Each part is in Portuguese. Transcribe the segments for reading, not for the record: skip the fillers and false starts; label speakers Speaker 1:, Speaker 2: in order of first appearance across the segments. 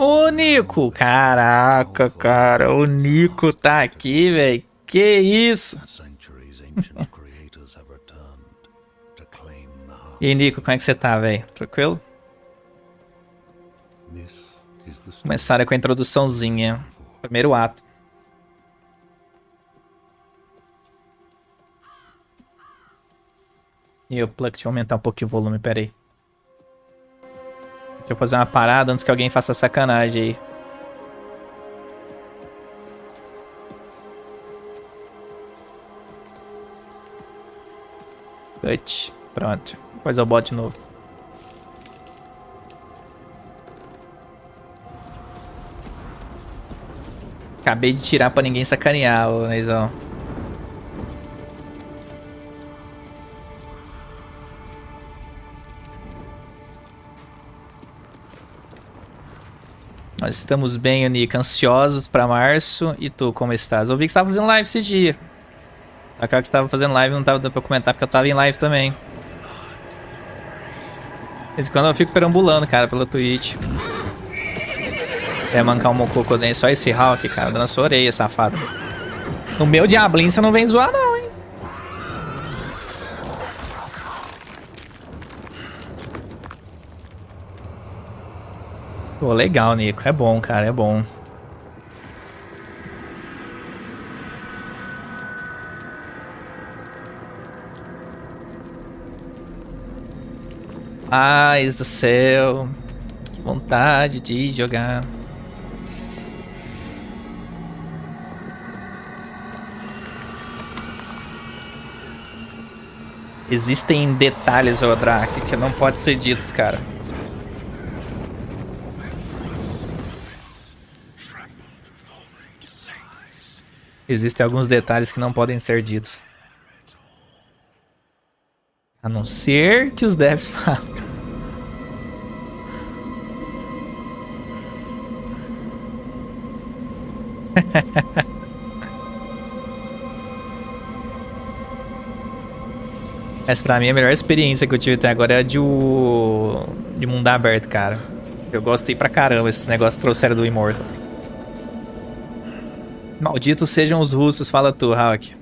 Speaker 1: Ô, Nico! Caraca, cara, o Nico tá aqui, velho. Que isso? E aí, Nico, como é que você tá, velho? Tranquilo? Começaram com a introduçãozinha. Primeiro ato. E o plug, deixa eu aumentar um pouquinho o volume, pera aí. Deixa eu fazer uma parada antes que alguém faça sacanagem aí. Cut. Pronto. Depois eu boto de novo. Acabei de tirar pra ninguém sacanear, ô Neizão. Nós estamos bem, Nico, ansiosos pra março. E tu, como estás? Eu vi que você tava fazendo live esse dia. Só que a hora que você tava fazendo live não tava dando pra comentar porque eu tava em live também. De vez em quando eu fico perambulando, cara, pela Twitch. É mancar um mococo dentro. Só esse Hawk, cara, dando a sua orelha, safado. No meu Diablinho você não vem zoar, não, hein? Pô, legal, Nico. É bom, cara, é bom. Ai, do céu. Que vontade de jogar. Existem detalhes, ô Drake, que não pode ser ditos, cara. Existem alguns detalhes que não podem ser ditos. A não ser que os devs falem. Mas pra mim a melhor experiência que eu tive até agora é a de mundo aberto, cara. Eu gostei pra caramba esses negócios que trouxeram do Immortal. Malditos sejam os russos, fala tu, Hawk.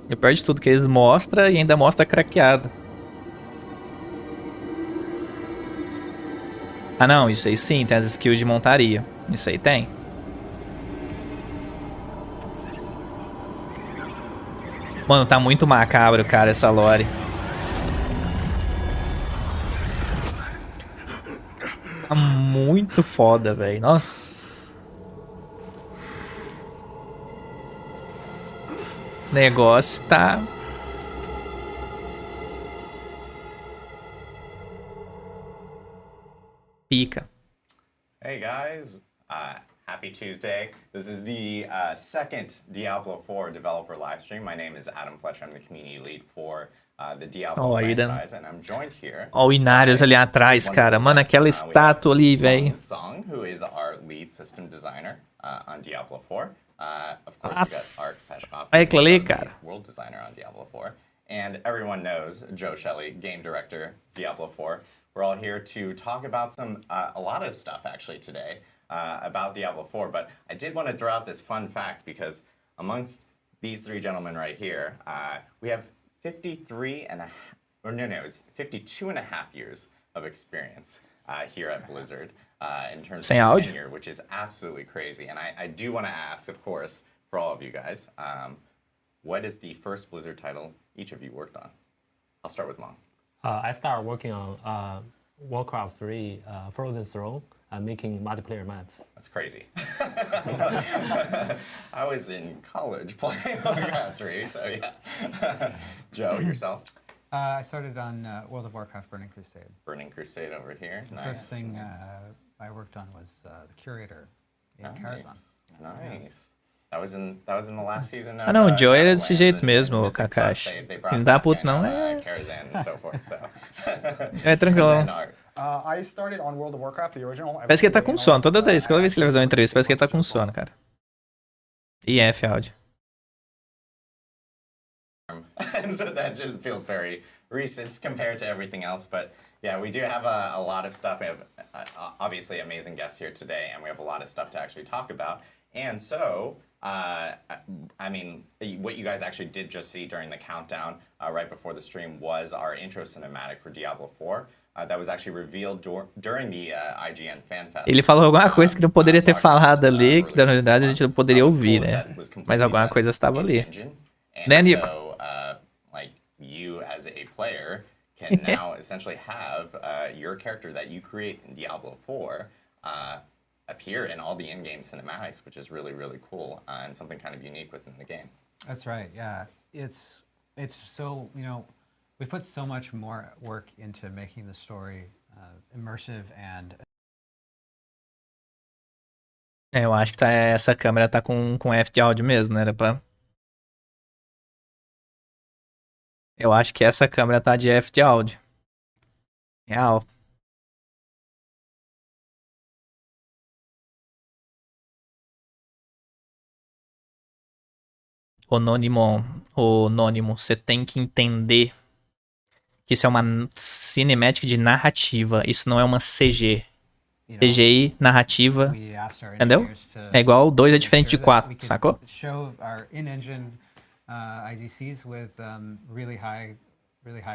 Speaker 1: E o pior de tudo que eles mostram e ainda mostra craqueado. Ah não, isso aí sim, tem as skills de montaria. Isso aí tem. Mano, tá muito macabro, cara, essa lore. Tá muito foda, velho. Nossa. O negócio tá... pica.
Speaker 2: Hey guys, happy Tuesday. This is the second Diablo 4 developer livestream. My name is Adam Fletcher. I'm the community lead for the Diablo franchise, and I'm joined here.
Speaker 1: Ó, o Inários ali atrás, cara. Mano, aquela estátua ali, velho.
Speaker 2: Song, who is our lead system designer on Diablo 4. Of course, we got Art Peshkoff,
Speaker 1: olha aquilo ali, cara.
Speaker 2: world designer on Diablo 4. And everyone knows Joe Shelley, game director, Diablo 4. We're all here to talk about a lot of stuff actually today about Diablo 4. But I did want to throw out this fun fact because amongst these three gentlemen right here, we have 52 and a half years of experience here at Blizzard in terms of tenure, which is absolutely crazy. And I do want to ask, of course, for all of you guys, what is the first Blizzard title each of you worked on? I'll start with Mom.
Speaker 3: I started working on Warcraft 3 Frozen Throne, making multiplayer maps.
Speaker 2: That's crazy. I was in college playing Warcraft 3, so yeah. Joe, yourself?
Speaker 4: I started on World of Warcraft Burning Crusade.
Speaker 2: Burning Crusade over here.
Speaker 4: The first thing I worked on was the curator in Karazhan.
Speaker 2: Nice. That was in the last season.
Speaker 1: Ah não, o Joe é desse jeito mesmo, o Kakashi. Não dá puto não, é... é tranquilo. Parece que ele tá com sono, toda vez que ele vai fazer uma entrevista, parece que ele tá com sono, cara. IF áudio.
Speaker 2: term. And so that just feels very recent compared to everything else. But yeah, we do have a lot of stuff. We have obviously amazing guests here today, and we have a lot of stuff to actually talk about. And so, I mean, what you guys actually did just see during the countdown right before the stream was our intro cinematic for Diablo 4. That was actually revealed during the IGN Fan Fest.
Speaker 1: Ele falou alguma coisa que não poderia ter falado ali, que na verdade a gente não poderia ouvir, né? Mas alguma coisa estava ali. Né, Nico?
Speaker 2: So, like, you as a player can now essentially have your character that you create in Diablo 4 appear in all the in-game cinematics, which is really, really cool and something kind of unique within the game.
Speaker 4: That's right. Yeah, it's so, you know, we put so much more work into making the story immersive and.
Speaker 1: Eu acho que essa câmera tá com F de áudio mesmo, né? Eu acho que essa câmera tá de F de áudio. Real. Anônimo, você tem que entender que isso é uma cinemática de narrativa. Isso não é uma CG. CGI, narrativa, entendeu? É igual 2 é diferente de 4, sacou?
Speaker 4: Show our in-engine IGCs with really high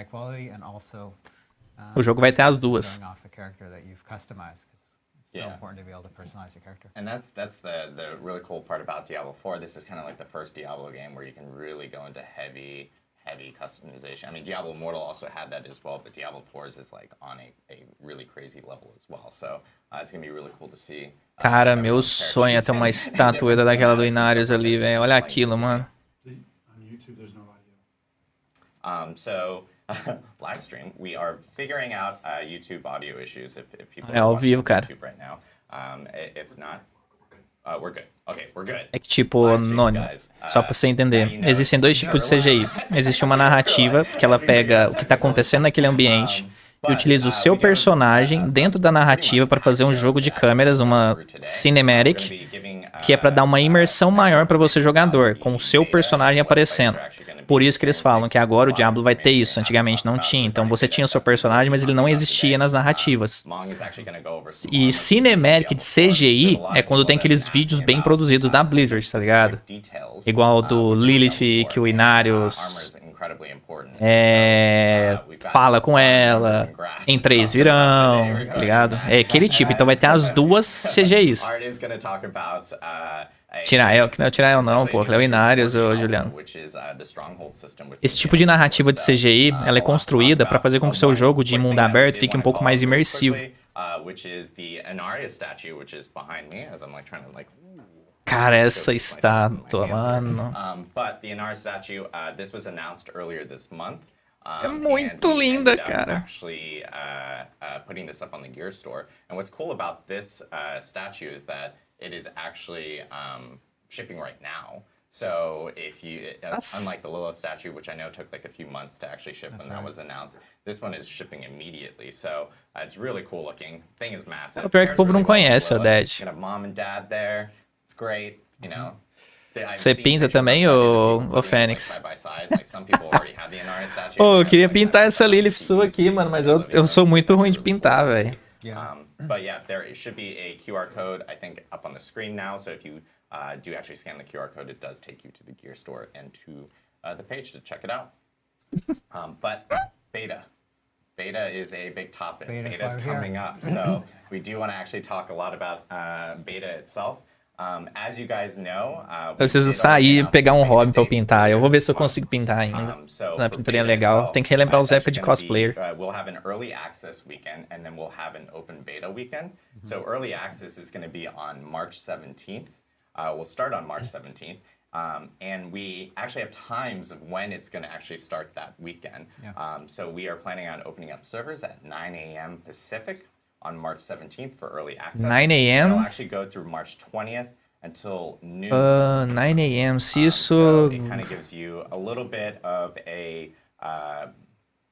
Speaker 4: quality and also
Speaker 1: O jogo vai ter as duas.
Speaker 4: showing off the character that you've customized. It's so important to be able to personalize your character.
Speaker 2: And that's the really cool part about Diablo 4. This is kind of like the first Diablo game where you can really go into heavy customization. I mean, Diablo Immortal also had that as well, but Diablo 4's is like on a really crazy level as well. So it's gonna be really cool to see.
Speaker 1: Cara, meu sonho é ter uma estatueta daquela do Inarius ali, velho. Olha aquilo, mano.
Speaker 5: On YouTube, there's no audio.
Speaker 2: So live stream, we are figuring out YouTube audio issues if people
Speaker 1: É ao
Speaker 2: are watching
Speaker 1: vivo,
Speaker 2: on
Speaker 1: cara.
Speaker 2: YouTube right now. If not, we're good. Okay, we're good.
Speaker 1: É que tipo,
Speaker 2: Live streams,
Speaker 1: anônimo.
Speaker 2: guys.
Speaker 1: Só pra você entender.
Speaker 2: Now you know.
Speaker 1: Existem dois tipos de CGI. Existe uma narrativa, que ela pega o que tá acontecendo naquele ambiente e utiliza o seu personagem dentro da narrativa para fazer um jogo de câmeras, uma cinematic, que é para dar uma imersão maior para você jogador, com o seu personagem aparecendo. Por isso que eles falam que agora o Diablo vai ter isso, antigamente não tinha. Então você tinha o seu personagem, mas ele não existia nas narrativas. E cinematic de CGI é quando tem aqueles vídeos bem produzidos da Blizzard, tá ligado? Igual do Lilith, que o Inarius fala com ela, em 3 virão, tá ligado? É aquele tipo, então vai ter as duas CGIs. Tirael, que não é o Tirael não, pô, que é o Inarius, ô Juliano. Esse tipo de narrativa de CGI, ela é construída para fazer com que o seu jogo de mundo aberto fique um pouco mais imersivo. Cara, essa estátua, mano. É muito linda, cara.
Speaker 2: Putting this up on the Gear Store. And what's cool about this statue is that it is actually shipping right now. So if you, unlike the Lilith statue, which I know took like a few months to actually ship when that was announced, this one is shipping immediately. So it's really cool looking. Thing is massive.
Speaker 1: O pior é que o povo não conhece a Dead.
Speaker 2: You can have mom and dad there. It's great, you know.
Speaker 1: Você pinta também, ô Fênix?
Speaker 2: Oh,
Speaker 1: eu queria pintar essa Lilith sua aqui, mano, mas eu sou muito ruim de pintar, velho.
Speaker 2: But yeah, there should be a QR code, I think, up on the screen now. So if you do actually scan the QR code, it does take you to the Gear Store and to the page to check it out. But beta is a big topic. Beta is coming up, so we do want to actually talk a lot about beta itself. As you guys know,
Speaker 1: eu preciso sair e pegar um hobby pra eu pintar. Eu vou ver se eu consigo pintar ainda. Uma pinturinha legal. Tem que relembrar os épocas de cosplayer.
Speaker 2: We'll have an early access weekend and then we'll have an open beta weekend. So early access is going to be on March 17th. We'll start on March 17th. And we actually have times of when it's going to actually start that weekend. So we are planning on opening up servers at 9 a.m. Pacific on March 17th for early access.
Speaker 1: 9 a.m.?
Speaker 2: It'll actually go through March 20th until noon.
Speaker 1: 9 a.m. Se isso...
Speaker 2: So it kind of gives you a little bit of a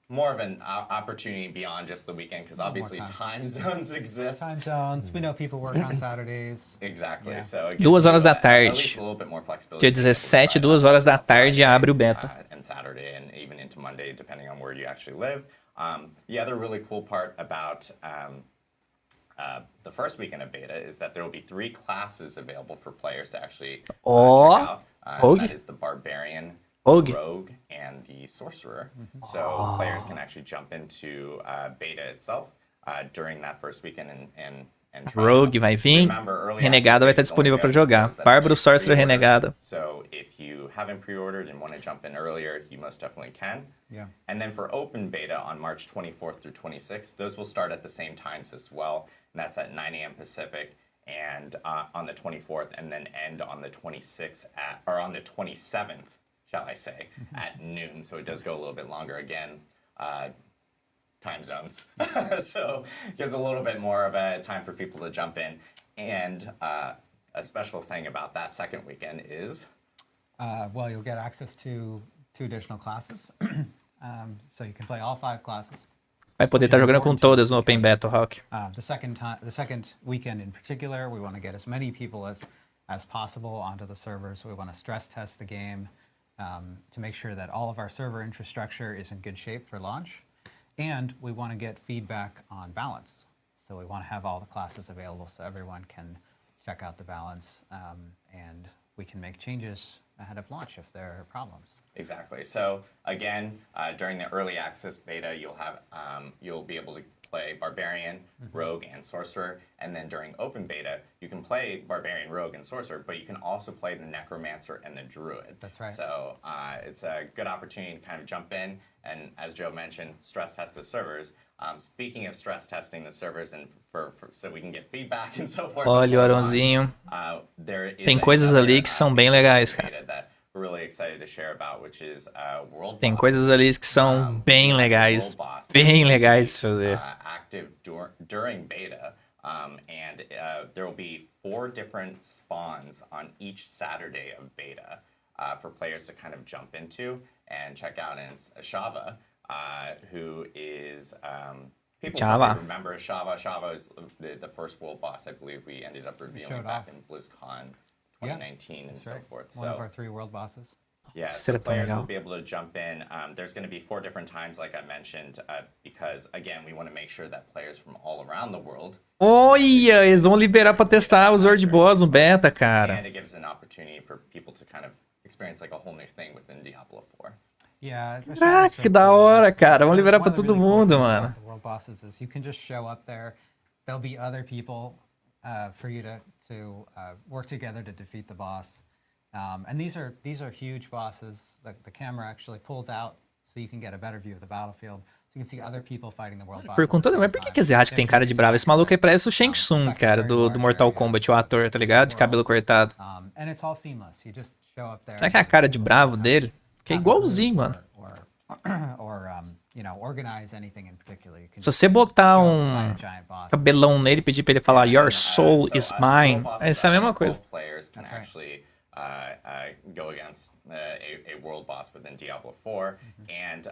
Speaker 2: more of an opportunity beyond just the weekend, because obviously time zones exist.
Speaker 4: Time zones. We know people work on Saturdays.
Speaker 2: Exactly.
Speaker 4: Yeah.
Speaker 2: So
Speaker 1: 2 horas da
Speaker 2: at
Speaker 1: tarde.
Speaker 2: least a little bit more flexibility.
Speaker 1: Dia 17, 2 horas da tarde, abre o beta.
Speaker 2: And Saturday and even into Monday, depending on where you actually live. The other really cool part about the first weekend of beta is that there will be 3 classes available for players to actually check out. That is the Barbarian, Rogue, and the Sorcerer. So players can actually jump into beta itself during that first weekend and try
Speaker 1: Rogue
Speaker 2: out.
Speaker 1: vai vir,
Speaker 2: Remember, early
Speaker 1: Renegado vai estar
Speaker 2: access only
Speaker 1: disponível para
Speaker 2: available
Speaker 1: jogar.
Speaker 2: to those that
Speaker 1: Bárbaro,
Speaker 2: actually
Speaker 1: Sorcerer,
Speaker 2: pre-ordered.
Speaker 1: Renegado.
Speaker 2: So if you haven't pre-ordered and want to jump in earlier, you most definitely can.
Speaker 4: Yeah.
Speaker 2: And then for open beta on March 24th through 26th, those will start at the same times as well. And that's at 9 a.m. Pacific and on the 24th, and then end on the 26th or on the 27th, shall I say, at noon. So it does go a little bit longer again. Time zones. So gives a little bit more of a time for people to jump in. And a special thing about that second weekend is?
Speaker 4: Well, you'll get access to 2 additional classes. So you can play all 5 classes.
Speaker 1: Vai poder estar jogando com todas no Open Beta, Rock.
Speaker 4: The second weekend in particular, we want to get as many people as possible onto the servers. We want to stress test the game to make sure that all of our server infrastructure is in good shape for launch. And we want to get feedback on balance. So we want to have all the classes available so everyone can check out the balance and we can make changes ahead of launch if there are problems.
Speaker 2: Exactly. So again, during the early access beta, you'll be able to play Barbarian, Rogue, and Sorcerer. And then during open beta, you can play Barbarian, Rogue, and Sorcerer, but you can also play the Necromancer and the Druid.
Speaker 4: That's right.
Speaker 2: So it's a good opportunity to kind of jump in and, as Joe mentioned, stress test the servers. Speaking of stress testing the servers and so we can get feedback and so forth.
Speaker 1: Olha o Aronzinho. Tem coisas ali que são bem legais, cara. Tem coisas ali que são bem legais. Bem legais de fazer.
Speaker 2: Active during beta. And there will be 4 different spawns on each Saturday of beta for players to kind of jump into and check out. And it's Shava, who is people probably remember Shava. Shava is the first world boss, I believe we ended up revealing back in BlizzCon 2019 and so forth.
Speaker 4: One of our 3 world bosses.
Speaker 2: Yeah, so players will be able to jump in. There's going to be 4 different times, like I mentioned, because, again, we want to make sure that players from all around the world...
Speaker 1: Olha, eles vão liberar pra testar os World Boss no beta, cara.
Speaker 2: And it gives an opportunity for people to kind of experience like a whole new thing within Diablo 4.
Speaker 4: Yeah,
Speaker 1: Caraca, que da hora, cara. Vamos liberar pra todo mundo, mano.
Speaker 4: The world bosses is you can just show up there. There'll be other people for you to work together to defeat the boss. And these are huge bosses. The camera actually pulls out so you can get a better view of the battlefield. So you can see other people fighting the world boss.
Speaker 1: Perguntando, mas por que asiático tem cara de bravo? Esse maluco aí parece o Shang Tsung, cara, do Mortal Kombat, o ator, tá ligado? De cabelo cortado.
Speaker 4: And it's all seamless. You just show up there.
Speaker 1: Será que é a cara de bravo dele? Que é igualzinho, mano. Se você botar um cabelão nele e pedir pra ele falar Your soul is mine, essa é a mesma coisa.
Speaker 2: Go against a world boss within Diablo 4, and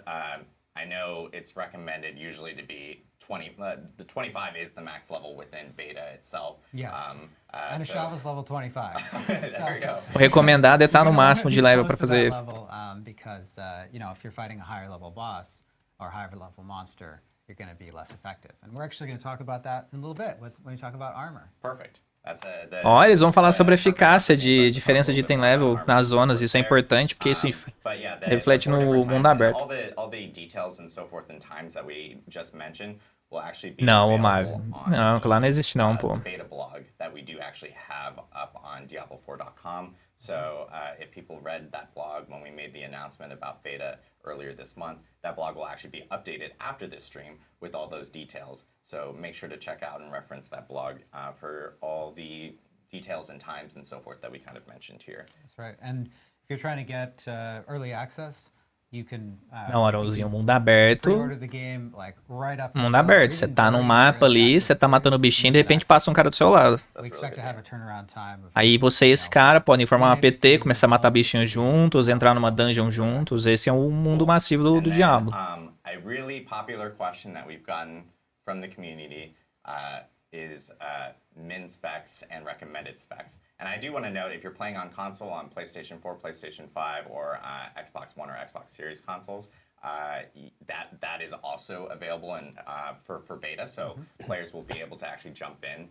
Speaker 2: I know it's recommended usually to be 20. The 25 is the max level within beta itself.
Speaker 4: Yes. And Shava's level 25.
Speaker 2: There we go.
Speaker 1: O recomendado é estar no máximo de level para fazer.
Speaker 4: Because you know, if you're fighting a higher level boss or higher level monster, you're going to be less effective. And we're actually going to talk about that in a little bit when we talk about armor.
Speaker 2: Perfect.
Speaker 1: Ó, eles vão falar sobre a eficácia de diferença de item level nas zonas, isso é importante porque isso reflete no mundo aberto. Não, o Marvel. Não, que lá não existe não, pô.
Speaker 2: So if people read that blog when we made the announcement about beta earlier this month, that blog will actually be updated after this stream with all those details. So make sure to check out and reference that blog for all the details and times and so forth that we kind of mentioned here.
Speaker 4: That's right. And if you're trying to get early access, you can
Speaker 1: não, Arãozinho, mundo aberto.
Speaker 4: Mundo
Speaker 1: aberto. Você tá num mapa ali, você tá matando o bichinho e de repente passa um cara do seu lado. Aí você e esse cara podem formar uma PT, começar a matar bichinhos juntos, entrar numa dungeon juntos. Esse é o mundo massivo do Diablo.
Speaker 2: a really popular question that we've gotten from the community is min specs and recommended specs. And I do want to note, if you're playing on console, on PlayStation 4, PlayStation 5, or Xbox One or Xbox Series consoles, that is also available for beta, so players will be able to actually jump in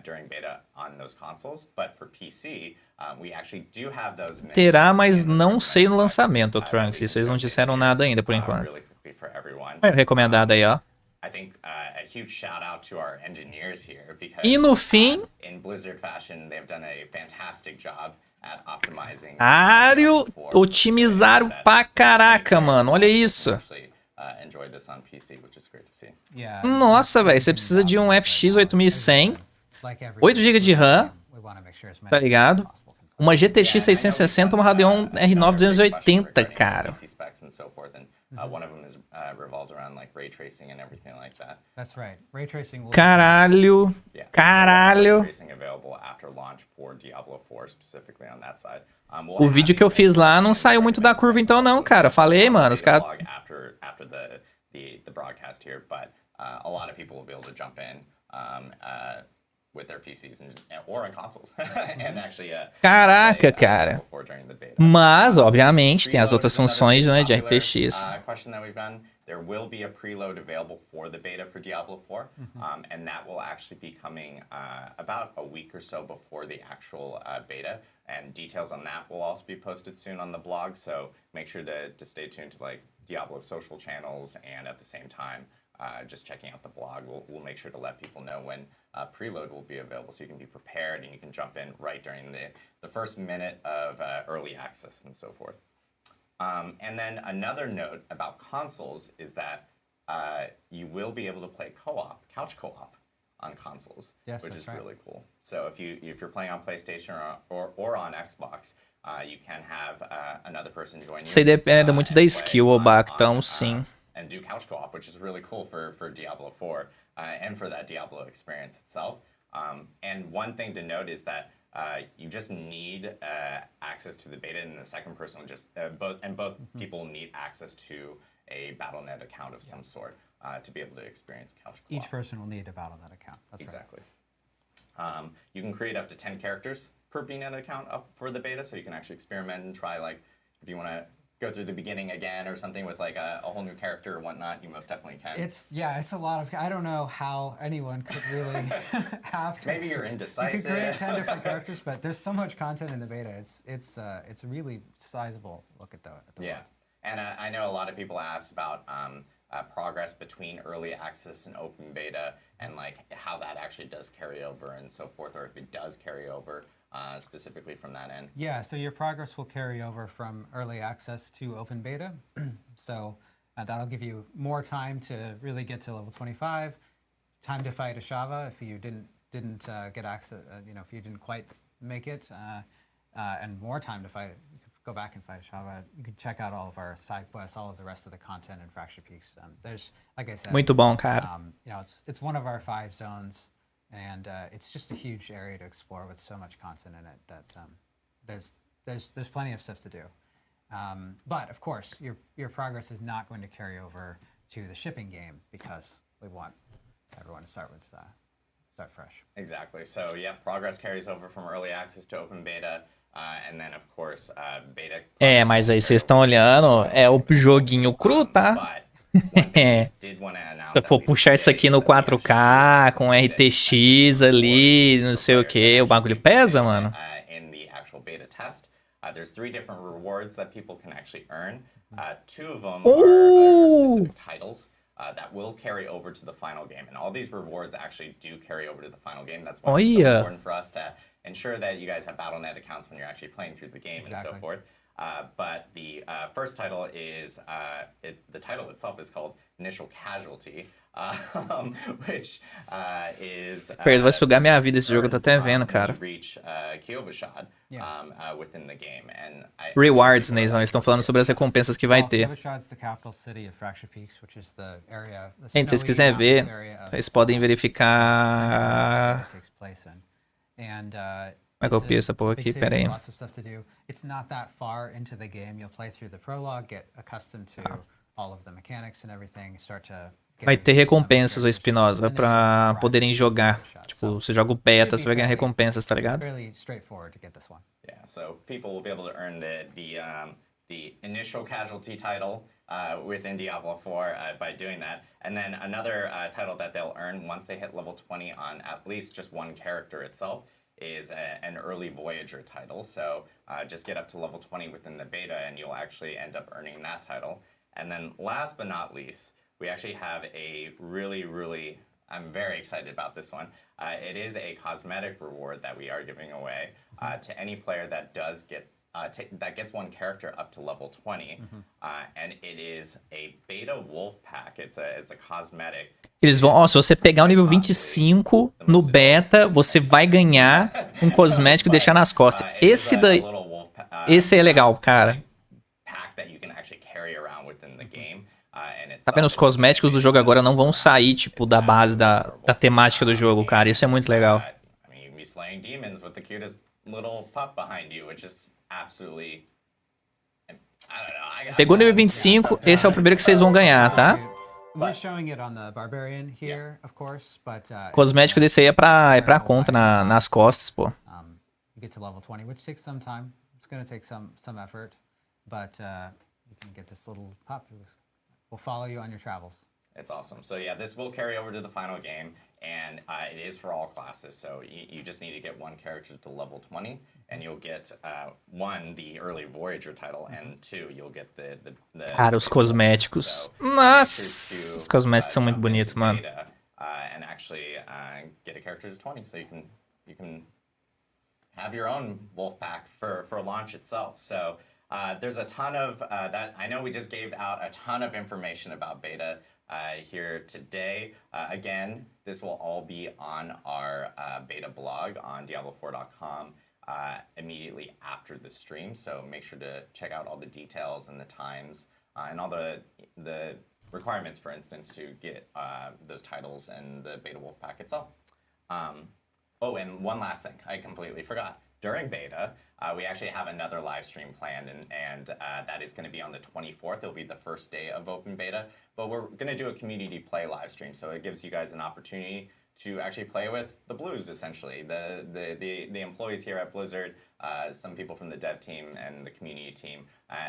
Speaker 2: during beta on those consoles. But for PC, we actually do have those.
Speaker 1: Terá, mas não sei no lançamento, Trunks. Isso eles não disseram nada ainda por enquanto.
Speaker 2: Really quickly for everyone.
Speaker 1: Recomendado aí, ó.
Speaker 2: I think a huge shout out to our engineers here because
Speaker 1: E no fim,
Speaker 2: in Blizzard fashion, they've done a fantastic job at optimizing.
Speaker 1: otimizaram pra caraca, mano. Olha isso.
Speaker 2: Enjoyed this on PC, which is great to see.
Speaker 1: Nossa, velho, você precisa de um FX 8100, 8 GB de RAM, tá ligado? Uma GTX 660, uma Radeon R9 280, cara.
Speaker 2: One of them is revolved around like ray tracing and everything like that.
Speaker 4: That's right. Ray tracing will
Speaker 1: Caralho. Caralho.
Speaker 2: Ray tracing available after launch for Diablo 4 specifically on that side.
Speaker 1: O vídeo que eu fiz lá não saiu muito da curva então não, cara. Falei, mano, os caras...
Speaker 2: After the broadcast here, but a lot of people will be able to jump in with their PCs or on consoles and actually
Speaker 1: Caraca, cara. Mas, obviamente, tem as outras funções, né, de RTX.
Speaker 2: Question that we've done. There will be a preload available for the beta for Diablo 4, and that will actually be coming about a week or so before the actual beta. And details on that will also be posted soon on the blog. So make sure to stay tuned to like Diablo social channels, and at the same time, just checking out the blog. We'll make sure to let people know when preload will be available, so you can be prepared and you can jump in right during the first minute of early access and so forth. And then another note about consoles is that you will be able to play co-op, couch co-op, on consoles, which is really cool. So if you're playing on PlayStation or on Xbox, you can have another person join you.
Speaker 1: Isso aí depende muito da skill, Obaco, então sim.
Speaker 2: And do couch co-op, which is really cool for Diablo 4 and for that Diablo experience itself. And one thing to note is that you just need access to the beta, and the second person will just both people need access to a Battle.net account of some sort to be able to experience couch co-op.
Speaker 4: Each person will need a Battle.net account. That's
Speaker 2: exactly. Right. You can create up to 10 characters per BNet account up for the beta, so you can actually experiment and try, like, if you want to go through the beginning again or something with like a whole new character or whatnot, you most definitely can.
Speaker 4: It's a lot of, I don't know how anyone could really have to.
Speaker 2: Maybe you're indecisive.
Speaker 4: You could create 10 different characters, but there's so much content in the beta. It's really sizable. Look at the
Speaker 2: yeah. And I know a lot of people ask about progress between early access and open beta, and like how that actually does carry over and so forth, or if it does carry over. Specifically from that end.
Speaker 4: Yeah, so your progress will carry over from early access to open beta. So that'll give you more time to really get to level 25, time to fight Ashava if you didn't get access, if you didn't quite make it, and more time to fight it. You could go back and fight Ashava. You can check out all of our side quests, all of the rest of the content in Fracture Peaks. There's, like I said,
Speaker 1: muito bom, cara.
Speaker 4: It's one of our 5 zones. And it's just a huge area to explore with so much content in it that there's plenty of stuff to do. But of course, your progress is not going to carry over to the shipping game because we want everyone to start fresh.
Speaker 2: Exactly. So yeah, progress carries over from early access to open beta, and then of course beta.
Speaker 1: Mas aí vocês estão olhando, é o joguinho cru, tá? Se eu for puxar isso aqui no 4K, com RTX ali, não sei o que, o bagulho pesa, mano.
Speaker 2: There's 3 different rewards that people can actually earn. 2 of them are specific titles that will carry over to the final game. And all these rewards actually do carry over to the final game. That's why it's so important for us to ensure that you guys have Battle.net accounts when you're actually playing through the game and so forth. But the first title is, the title itself is called Initial Casualty, which is...
Speaker 1: Pedro, vai sugar minha vida esse jogo, eu tô até vendo, cara. Rewards, né? Eles estão falando sobre as recompensas que vai ter. Gente, se vocês quiserem ver, vocês podem verificar... Como é que eu piro essa porra aqui? Pera aí.
Speaker 4: It's not that far into the game. You'll play through the prologue, get accustomed to all of the mechanics and everything, start to get
Speaker 1: Vai ter
Speaker 4: into some
Speaker 1: recompensas, ô
Speaker 4: areas,
Speaker 1: Espinosa,
Speaker 4: and then
Speaker 1: pra
Speaker 4: grind
Speaker 1: poderem
Speaker 4: through
Speaker 1: jogar.
Speaker 4: the shot.
Speaker 1: Tipo,
Speaker 4: So,
Speaker 1: você joga o
Speaker 4: should
Speaker 1: beta,
Speaker 4: be
Speaker 1: você vai ganhar
Speaker 4: fairly-
Speaker 1: recompensas, tá ligado?
Speaker 4: fairly straightforward to get this one.
Speaker 2: Yeah, so people will be able to earn the initial casualty title within Diablo 4 by doing that. And then another title that they'll earn once they hit level 20 on at least just one character itself is an early Voyager title. So just get up to level 20 within the beta and you'll actually end up earning that title. And then last but not least, we actually have a really, I'm very excited about this one. It is a cosmetic reward that we are giving away to any player that does get that gets one character up to level 20, and it is a beta wolf pack. It's a cosmetic.
Speaker 1: Eles vão, ó, se você pegar o nível 25 no beta, você vai ganhar um cosmético e deixar nas costas. Esse daí, esse é legal, cara.
Speaker 2: Pack that you can actually carry around within the game.
Speaker 1: Tá vendo? Os cosméticos do jogo agora não vão sair, tipo, da base da temática do jogo, cara. Isso é muito legal.
Speaker 2: I mean, you can be slaying demons with the cutest little pup behind you, which is absolutely... I don't know.
Speaker 1: Pegou o nível 25, esse é o primeiro que vocês vão ganhar, tá?
Speaker 4: We're showing it on the Barbarian here, of course, but
Speaker 1: O cosmético desse aí é pra conta nas costas, pô.
Speaker 4: you get to level 20, which takes some time. It's going to take some effort, but you can get this little pup who will follow you on your travels.
Speaker 2: It's awesome. So yeah, this will carry over to the final game, and it is for all classes. So you just need to get one character to level 20, and you'll get one, the early Voyager title, and two, you'll get the
Speaker 1: Cara, os cosméticos. Nossa, os cosméticos são muito bonitos, mano.
Speaker 2: And actually get a character to 20, so you can have your own wolf pack for launch itself. So there's a ton of that. I know we just gave out a ton of information about beta here today. Again, this will all be on our beta blog on Diablo4.com immediately after the stream. So make sure to check out all the details and the times and all the requirements, for instance, to get those titles and the beta wolf pack itself. Oh, and one last thing, I completely forgot. During beta, we actually have another live stream planned, and that is going to be on the 24th. It'll be the first day of open beta, but we're going to do a community play live stream, so it gives you guys an opportunity to actually play with the Blues, essentially, the employees here at Blizzard, some people from the dev team and the community team.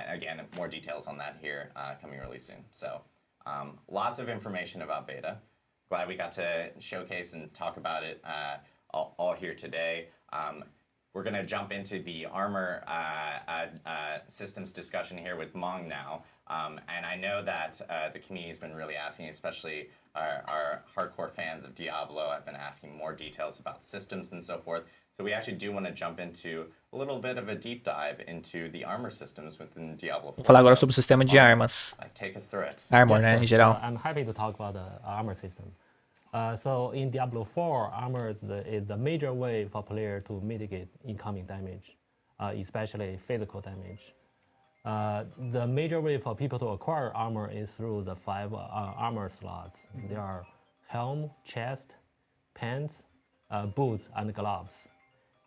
Speaker 2: Again, more details on that here coming really soon. So lots of information about beta. Glad we got to showcase and talk about it all here today. We're going to jump into the armor systems discussion here with Mong now. And I know that the community has been really asking, especially our hardcore fans of Diablo, have been asking more details about systems and so forth. So we actually do want to jump into a little bit of a deep dive into the armor systems within Diablo 4.
Speaker 1: Vou falar agora sobre o sistema de armas.
Speaker 2: Take us through it.
Speaker 1: Armor, né, em geral.
Speaker 3: I'm happy to talk about the armor system. So in Diablo 4, armor is the major way for player to mitigate incoming damage, especially physical damage. The major way for people to acquire armor is through the 5 armor slots. There are helm, chest, pants, boots, and gloves.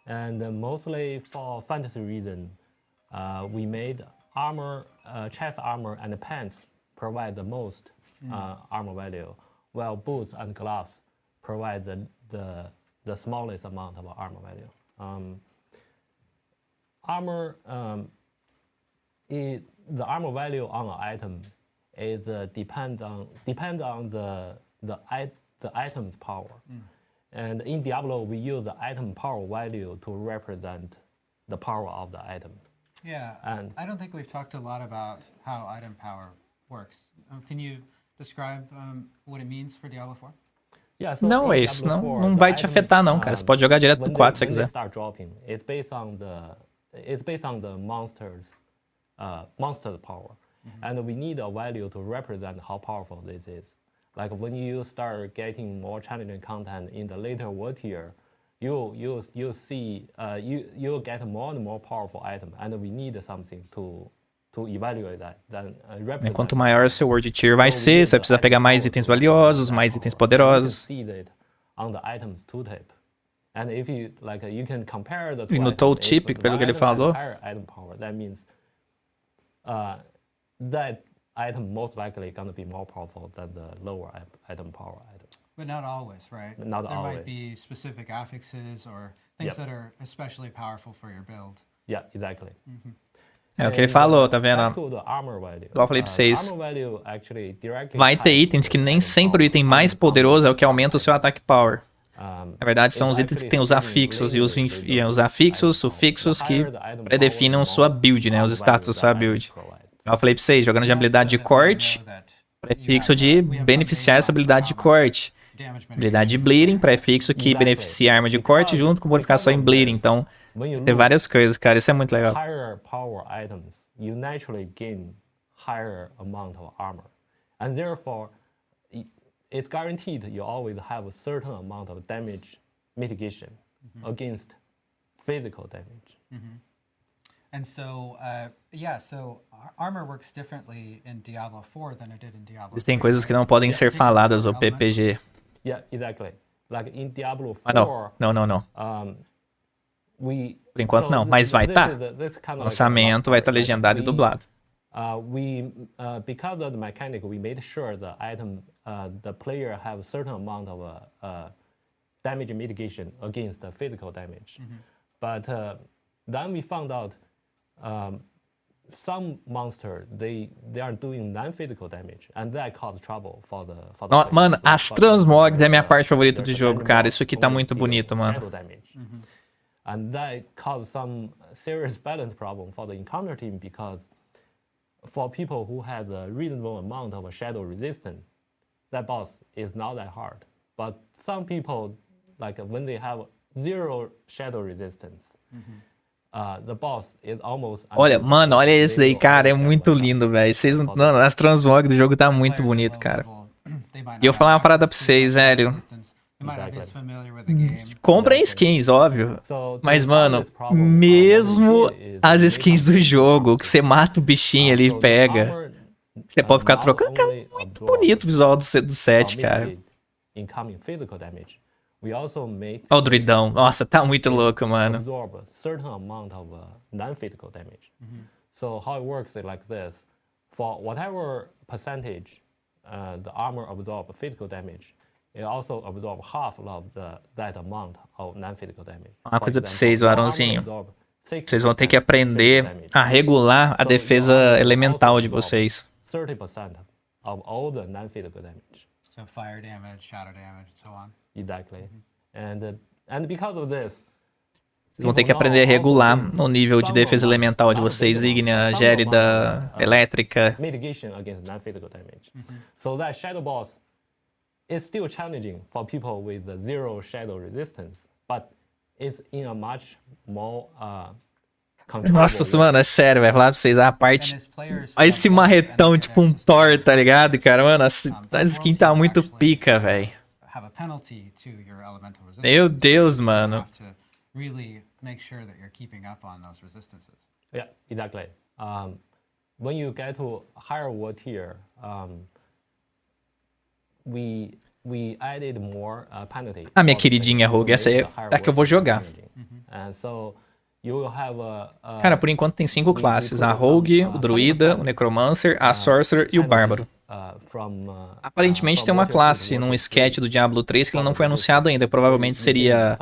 Speaker 3: And mostly for fantasy reason, we made armor, chest armor, and pants provide the most armor value, while boots and gloves provide the smallest amount of armor value. The armor value on an item is depends on the item's power. And in Diablo, we use the item power value to represent the power of the item.
Speaker 4: Yeah,
Speaker 3: And-
Speaker 4: I don't think we've talked a lot about how item power works. Can you describe what it means for Diablo 4?
Speaker 3: Yeah, so
Speaker 1: Não,
Speaker 3: in
Speaker 1: é isso.
Speaker 3: Diablo
Speaker 1: Não,
Speaker 3: 4,
Speaker 1: não
Speaker 3: the
Speaker 1: vai te
Speaker 3: items,
Speaker 1: afetar, não, cara. Você pode jogar direto pro 4 se você
Speaker 3: when they
Speaker 1: quiser.
Speaker 3: start dropping, it's based on the monster's power, and we need a value to represent how powerful this is. Like when you start getting more challenging content in the later world tier, you'll see you'll get more and more powerful item, and we need something to evaluate that. Then represent.
Speaker 1: Quanto maior o seu World Tier vai ser, você vai precisar pegar mais itens valiosos, mais itens poderosos.
Speaker 3: You can see that on the items tooltip. And if you like, you can compare the
Speaker 1: E no
Speaker 3: two
Speaker 1: tooltip,
Speaker 3: items, if
Speaker 1: pelo que ele
Speaker 3: the item has
Speaker 1: falou,
Speaker 3: higher item power, that means that item most likely going to be more powerful than the lower item power item.
Speaker 4: But not always, right?
Speaker 3: Not
Speaker 4: there
Speaker 3: always.
Speaker 4: might be specific affixes or things
Speaker 3: Yep.
Speaker 4: that are especially powerful for your build.
Speaker 3: Yeah, exactly.
Speaker 1: É o que ele falou, tá vendo?
Speaker 3: Back to the armor value.
Speaker 1: Igual eu falei pra vocês.
Speaker 3: Armor value actually directly
Speaker 1: Vai ter
Speaker 3: ties
Speaker 1: itens
Speaker 3: to
Speaker 1: que
Speaker 3: the
Speaker 1: nem
Speaker 3: item
Speaker 1: sempre o
Speaker 3: power.
Speaker 1: item mais poderoso é o que aumenta o seu ataque power. Na verdade, são os
Speaker 3: It's
Speaker 1: itens que têm os
Speaker 3: actually
Speaker 1: afixos e os,
Speaker 3: related with the
Speaker 1: os afixos,
Speaker 3: item
Speaker 1: sufixos
Speaker 3: power.
Speaker 1: que
Speaker 3: The higher the item
Speaker 1: predefinem
Speaker 3: power,
Speaker 1: sua
Speaker 3: the
Speaker 1: build, né?
Speaker 3: more
Speaker 1: Os status da
Speaker 3: value
Speaker 1: sua
Speaker 3: that
Speaker 1: build.
Speaker 3: item provides.
Speaker 1: Eu falei pra vocês, jogando de habilidade de corte, prefixo de beneficiar essa habilidade de corte. Habilidade de bleeding, prefixo que beneficia a arma de corte junto com bonificação em bleeding. Então,
Speaker 3: When you
Speaker 1: tem
Speaker 3: look
Speaker 1: várias coisas, cara. Isso é muito legal.
Speaker 3: higher power items, you naturally gain higher amount of armor, and therefore, it's guaranteed you always have a certain amount of damage mitigation against physical damage.
Speaker 4: And so, so armor works differently in Diablo 4 than it did in Diablo 3.
Speaker 1: Existem coisas que não podem ser faladas, o PPG.
Speaker 3: Yeah, exactly. Like in Diablo 4,
Speaker 1: Ah, não.
Speaker 3: we.
Speaker 1: Por enquanto não, mas vai
Speaker 3: this
Speaker 1: tá.
Speaker 3: is a- this kind of like a
Speaker 1: Lançamento vai estar
Speaker 3: like
Speaker 1: legendado e
Speaker 3: we-
Speaker 1: dublado.
Speaker 3: Because of the mechanic, we made sure the item, the player have a certain amount of damage mitigation against the physical damage. But then we found out some monster they are doing non-physical damage, and that caused trouble for the player.
Speaker 1: Mano, as
Speaker 3: For the-
Speaker 1: transmogs é a minha parte favorita do
Speaker 3: there's
Speaker 1: jogo,
Speaker 3: an
Speaker 1: cara.
Speaker 3: animal
Speaker 1: Isso aqui tá
Speaker 3: only
Speaker 1: muito
Speaker 3: deal
Speaker 1: bonito, mano.
Speaker 3: shadow damage. And that caused some serious balance problem for the encounter team, because for people who had a reasonable amount of shadow resistance, that boss is not that hard. But some people, like when they have zero shadow resistance, the boss is almost.
Speaker 1: Olha, mano, olha esse daí, cara. É muito lindo, velho. Vocês não... Mano, as transmogs do jogo tá muito bonito, cara. E eu vou falar uma parada pra vocês, velho. Comprem skins, óbvio. Mas, mano, mesmo as skins do jogo, que você mata o bichinho ali e pega, você pode ficar trocando. Cara, muito bonito o visual do set, cara. Ó o druidão. Nossa, tá muito louco, mano.
Speaker 3: Absorb a certain amount of non-physical damage. So how it works is like this: for whatever percentage the armor absorbs physical damage, it also absorbs half of that amount of non-physical damage.
Speaker 1: Uma coisa pra vocês, o Aronzinho. Vocês vão ter que aprender a regular a defesa elemental de vocês.
Speaker 3: 30% of all the non-physical damage.
Speaker 4: So fire damage, shadow damage, and so on.
Speaker 3: Exactly. And because of this,
Speaker 1: Vocês vão ter que aprender a regular o nível de defesa elemental de vocês, ígnea, gélida, elétrica.
Speaker 3: mitigation against non-physical damage. So that shadow boss is still challenging for people with zero shadow resistance, but it's in a much more controllable
Speaker 1: Nossa,
Speaker 3: way.
Speaker 1: mano, é sério, vai falar pra vocês, a parte... Olha esse marretão, tipo um Thor, tá ligado, cara? Mano, a skin tá muito pica, velho.
Speaker 4: Have a penalty to your elemental resistance.
Speaker 1: Meu Deus,
Speaker 4: You
Speaker 1: mano.
Speaker 4: have to really make sure that you're keeping up on those resistances.
Speaker 3: Yeah, exactly. When you get to higher war tier, we added more penalty.
Speaker 1: Ah, minha
Speaker 3: for the
Speaker 1: queridinha
Speaker 3: players
Speaker 1: Rogue, essa aí
Speaker 3: to make the
Speaker 1: é
Speaker 3: higher
Speaker 1: a que eu
Speaker 3: war
Speaker 1: vou
Speaker 3: tier
Speaker 1: jogar.
Speaker 3: challenging. And so you will have
Speaker 1: Cara, por enquanto tem 5 classes. A Rogue, o Druida, o Necromancer, a Sorcerer e o Bárbaro. Aparentemente tem uma classe num sketch do Diablo 3 que ela não foi anunciada ainda. Provavelmente seria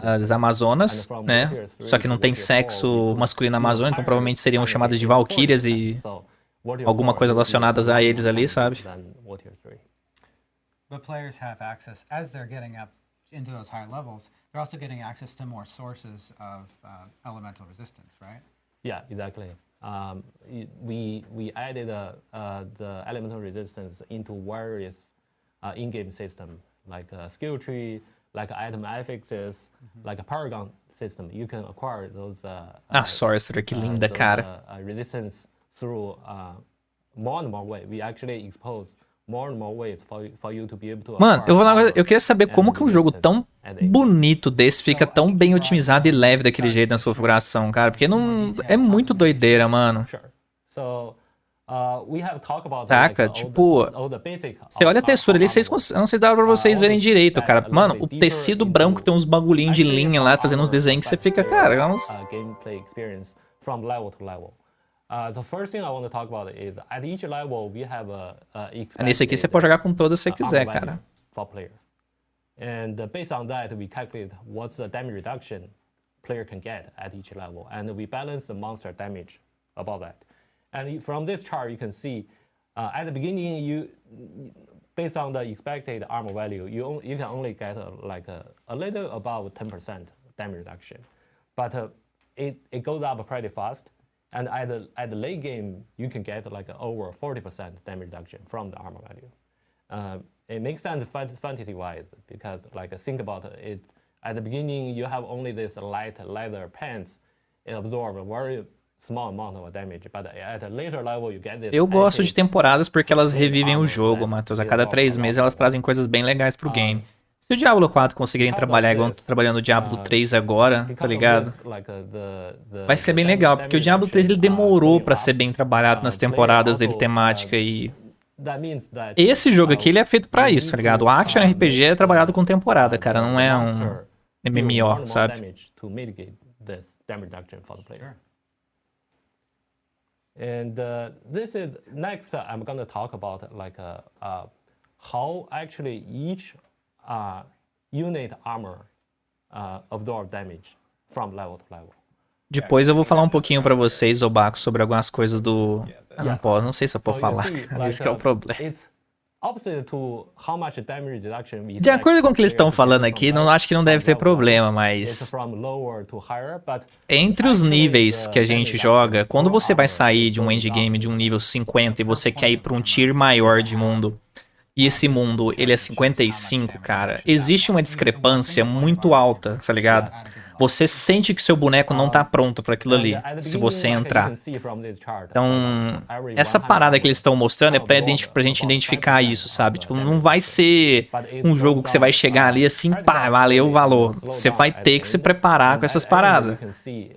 Speaker 1: as Amazonas, né? Só que não tem sexo masculino amazônico, então provavelmente seriam chamadas de Valkyrias e alguma coisa relacionadas a eles ali, sabe?
Speaker 4: But players have access, as they're getting up into those higher levels, they're also getting access to more sources of elemental resistance, right?
Speaker 3: Yeah, exactly. We added the elemental resistance into various in-game system, like a skill tree, like item affixes, like a paragon system. You can acquire those.
Speaker 1: A Sorcerer, que linda, cara.
Speaker 3: Resistance through more and more way. We actually expose more and more ways for you to be able to.
Speaker 1: Mano, eu queria saber como que um jogo tão bonito desse fica tão bem otimizado e leve daquele jeito na sua configuração, cara. Porque não é muito doideira, mano. Saca? Tipo, você olha a textura ali, eu não sei se dá pra vocês verem direito, cara. Mano, o tecido branco tem uns bagulhinhos de linha lá, fazendo uns desenhos que você fica, cara, é uns...
Speaker 3: The first thing I want to talk about is at each level we have
Speaker 1: Nesse aqui você pode jogar com todas que você quiser,
Speaker 3: armor value
Speaker 1: cara.
Speaker 3: for player. And based on that, we calculate what's the damage reduction player can get at each level, and we balance the monster damage above that. And from this chart, you can see at the beginning, based on the expected armor value, you can only get a little above 10% damage reduction, but it goes up pretty fast. And at the late game, you can get over 40% damage reduction from the armor value. It makes sense fantasy-wise because think about it. At the beginning, you have only this light leather pants. It absorbs a very small amount of damage, but at a later level, you get this.
Speaker 1: Eu gosto de temporadas porque elas revivem o jogo, Matheus. A cada 3 meses elas trazem coisas bem legais pro game. Se o Diablo 4 conseguirem trabalhar igual estão trabalhando o Diablo 3 agora, tá ligado? Vai ser bem legal, porque o Diablo 3 ele demorou pra ser bem trabalhado nas temporadas dele temática e... Esse jogo aqui ele é feito pra isso, tá ligado? O Action RPG é trabalhado com temporada, cara, não é um MMO, sabe?
Speaker 3: And this is next. I'm going to talk about how actually each unit armor absorb damage from level to level.
Speaker 1: Depois eu vou falar um pouquinho pra vocês, Obaco, sobre algumas coisas do... Não posso, não sei se eu posso falar, cara. Esse que é o problema. De acordo com o que eles estão falando aqui, não acho que não deve ter problema, mas... Entre os níveis que a gente joga, quando você vai sair de um endgame de um nível 50 e você quer ir pra um tier maior de mundo, e esse mundo, ele é 55, cara, existe uma discrepância muito alta, tá ligado? Você sente que seu boneco não tá pronto pra aquilo ali, se você entrar. Então, essa parada que eles estão mostrando é pra gente identificar isso, sabe? Tipo, não vai ser um jogo que você vai chegar ali assim, pá, valeu o valor. Você vai ter que se preparar com essas paradas. Você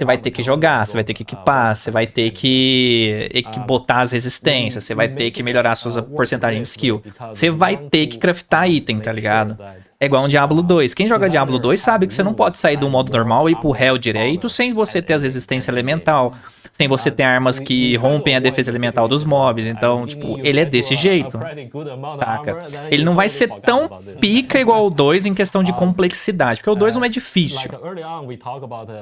Speaker 1: vai ter que jogar, você vai ter que equipar, você vai ter que botar as resistências, você vai ter que melhorar suas porcentagens de skill. Você vai ter que craftar item, tá ligado? É igual um Diablo 2. Quem joga Diablo 2 sabe que você não pode sair do modo normal e ir pro Hell direito sem você ter as resistências elemental, sem você ter armas que rompem a defesa elemental dos mobs. Então, tipo, ele é desse jeito, saca? Ele não vai ser tão pica igual o 2 em questão de complexidade, porque o 2 não é difícil.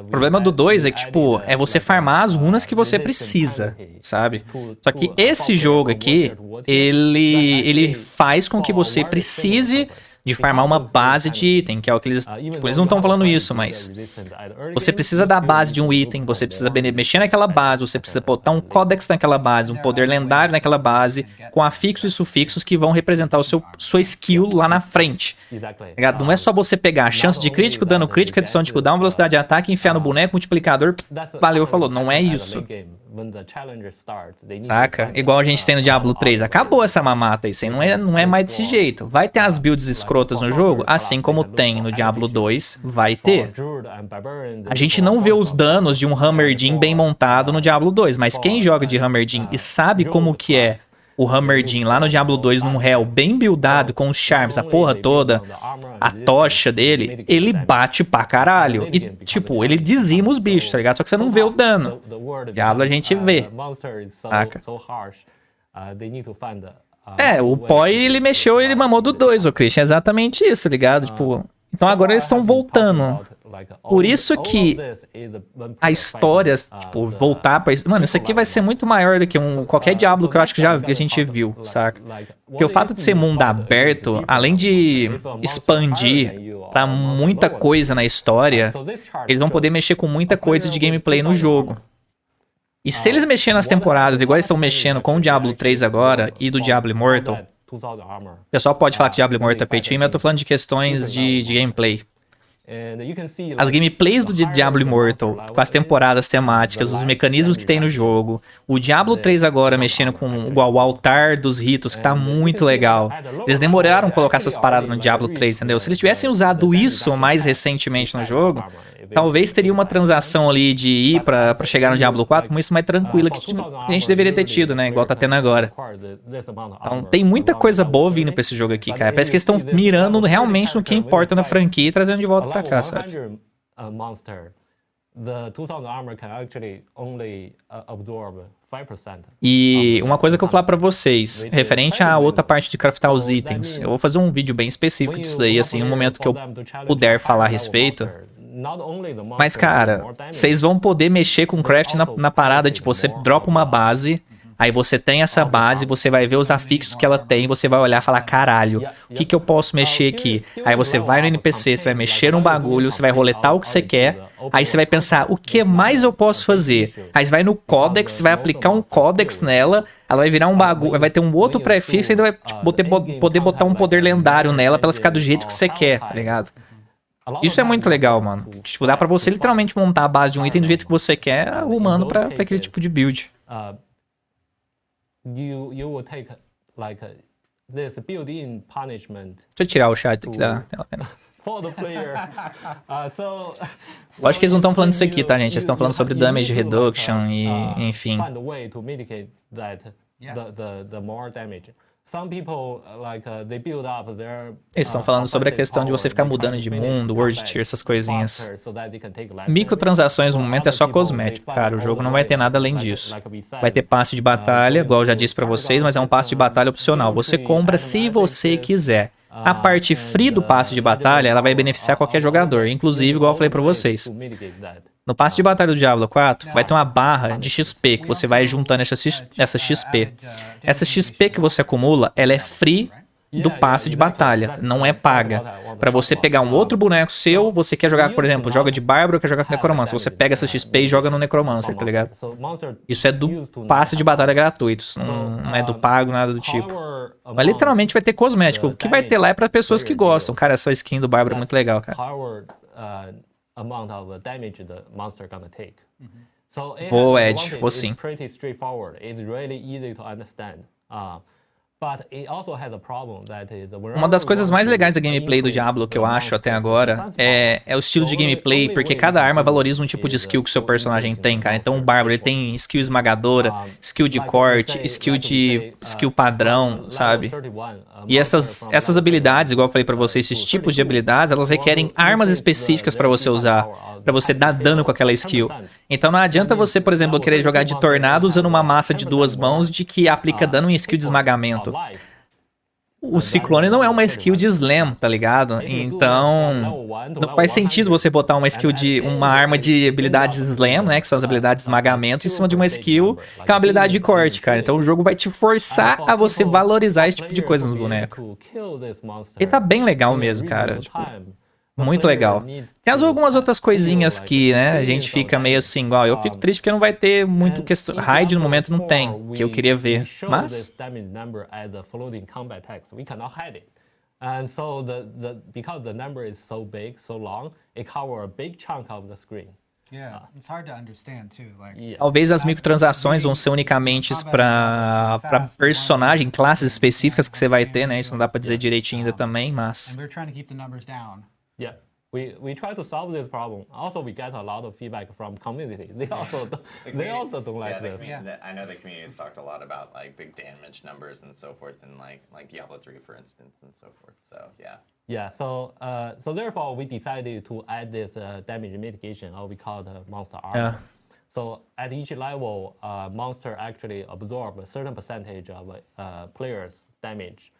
Speaker 1: O problema do 2 é que, tipo, é você farmar as runas que você precisa, sabe? Só que esse jogo aqui, ele faz com que você precise de farmar uma base de item, que é o que eles... Tipo, eles não estão falando isso, mas... Você precisa da base de um item, você precisa mexer naquela base, você precisa botar um códex naquela base, um poder lendário naquela base, com afixos e sufixos que vão representar sua skill lá na frente. Não é só você pegar a chance de crítico, dano crítico, redução de cooldown, velocidade de ataque, enfiar no boneco, multiplicador, valeu, falou. Não é isso. Saca? Igual a gente tem no Diablo 3. Acabou essa mamata aí. Não é mais desse jeito. Vai ter as builds escrotas no jogo, assim como tem no Diablo 2, vai ter. A gente não vê os danos de um Hammerjin bem montado no Diablo 2, mas quem joga de Hammerjin e sabe como que é o Hammerjin lá no Diablo 2 num Hell bem buildado, com os charms, a porra toda, a tocha dele, ele bate pra caralho. E, tipo, ele dizima os bichos, tá ligado? Só que você não vê o dano. Diablo a gente vê, saca? O Poi, ele mexeu e ele mamou do 2, o Christian. É exatamente isso, tá ligado? Tipo, então agora eles estão voltando. Por isso que a história, tipo, voltar pra isso... Mano, isso aqui vai ser muito maior do que qualquer Diablo que eu acho que a gente viu, saca? Porque o fato de ser mundo aberto, além de expandir pra muita coisa na história, eles vão poder mexer com muita coisa de gameplay no jogo. E se eles mexerem nas temporadas, igual eles estão mexendo com o Diablo 3 agora e do Diablo Immortal, o pessoal pode falar que Diablo Immortal é pay to win, mas eu tô falando de questões de gameplay. As gameplays do Diablo Immortal, com as temporadas temáticas, os mecanismos que tem no jogo, o Diablo 3 agora mexendo com o altar dos ritos, que tá muito legal. Eles demoraram colocar essas paradas no Diablo 3, entendeu? Se eles tivessem usado isso mais recentemente no jogo, talvez teria uma transação ali de ir pra chegar no Diablo 4 com isso mais tranquila que a gente deveria ter tido, né? Igual tá tendo agora. Então, tem muita coisa boa vindo pra esse jogo aqui, cara. Parece que eles estão mirando realmente no que importa na franquia e trazendo de volta pra cá, sabe?
Speaker 3: the 2000 armor can actually only absorb 5%.
Speaker 1: E uma coisa que eu vou falar pra vocês, referente à outra parte de craftar os itens, eu vou fazer um vídeo bem específico disso daí, assim, no momento que eu puder falar a respeito. Mas, cara, vocês vão poder mexer com craft na parada, tipo, você dropa uma base, aí você tem essa base, você vai ver os afixos que ela tem, você vai olhar e falar, caralho, o que que eu posso mexer aqui? Aí você vai no NPC, você vai mexer num bagulho, você vai roletar o que você quer, aí você vai pensar, o que mais eu posso fazer? Aí você vai no codex, você vai aplicar um codex nela, ela vai virar um bagulho, vai ter um outro prefixo e ainda vai tipo, poder botar um poder lendário nela pra ela ficar do jeito que você quer, tá ligado? Isso é muito legal, mano. Tipo, dá pra você literalmente montar a base de um item do jeito que você quer, arrumando pra aquele tipo de build.
Speaker 3: You will take like this built-in punishment
Speaker 1: Deixa eu tirar o chat aqui da tela.
Speaker 3: for the player.
Speaker 1: Eu acho que eles não estão falando disso aqui, tá, gente? Eles estão falando sobre damage reduction e, enfim.
Speaker 3: Find a way to mitigate that the more damage. Some people like they build up their
Speaker 1: Eles estão falando sobre a questão de você ficar mudando de mundo, world tier, essas coisinhas. Microtransações no momento é só cosmético, cara. O jogo não vai ter nada além disso. Vai ter passe de batalha, igual eu já disse pra vocês, mas é um passe de batalha opcional. Você compra se você quiser. A parte free do passe de batalha, ela vai beneficiar qualquer jogador, inclusive, igual eu falei pra vocês. No passe de batalha do Diablo 4, vai ter uma barra de XP que você vai juntando essa XP. Essa XP que você acumula, ela é free do passe de batalha, não é paga. Pra você pegar um outro boneco seu, você quer jogar, por exemplo, joga de Bárbaro, quer jogar com Necromancer, você pega essa XP e joga no Necromancer, tá ligado? Isso é do passe de batalha gratuito, isso não é do pago, nada do tipo. Mas literalmente vai ter cosmético, o que vai ter lá é pra pessoas que gostam. Cara, essa skin do Bárbaro é muito legal, cara.
Speaker 3: Amount of damage the monster gonna take. So
Speaker 1: Vou, Ed, vou sim.
Speaker 3: It's pretty straightforward. It's really easy to understand. But it also has a problem that is
Speaker 1: Uma das coisas mais legais da gameplay do Diablo que eu acho até agora é o estilo de gameplay, porque cada arma valoriza um tipo de skill que o seu personagem tem, cara. Então o Bárbaro, ele tem skill esmagadora, skill de corte, skill padrão, sabe? E essas habilidades, igual eu falei pra vocês, esses tipos de habilidades, elas requerem armas específicas pra você usar, pra você dar dano com aquela skill. Então não adianta você, por exemplo, querer jogar de tornado usando uma massa de 2 mãos de que aplica dano em skill de esmagamento. O Ciclone não é uma skill de slam, tá ligado? Então, não faz sentido você botar uma arma de habilidades slam, né, que são as habilidades de esmagamento, em cima de uma skill que é uma habilidade de corte, cara. Então o jogo vai te forçar a você valorizar esse tipo de coisa nos bonecos. E tá bem legal mesmo, cara. Tipo, muito legal. Tem algumas outras coisinhas que, né, a gente fica meio assim, igual, eu fico triste porque não vai ter muito questão. Raid no momento não tem, que eu queria ver. Mas
Speaker 3: And so because the number is so big, so long, it covers a big chunk of the screen.
Speaker 4: Yeah, it's hard to understand too. Like,
Speaker 1: talvez as microtransações vão ser unicamente pra personagem, classes específicas que você vai ter, né? Isso não dá pra dizer direitinho ainda também, mas...
Speaker 4: And we're trying to keep the numbers down.
Speaker 3: Yeah, we try to solve this problem. Also, we get a lot of feedback from community. They also don't like this.
Speaker 2: I know the community has talked a lot about like big damage numbers and so forth, and like Diablo 3, for instance, and so forth. So yeah.
Speaker 3: Yeah. So therefore, we decided to add this damage mitigation, or we call the monster armor.
Speaker 1: Yeah.
Speaker 3: So at each level, monster actually absorb a certain percentage of players' damage.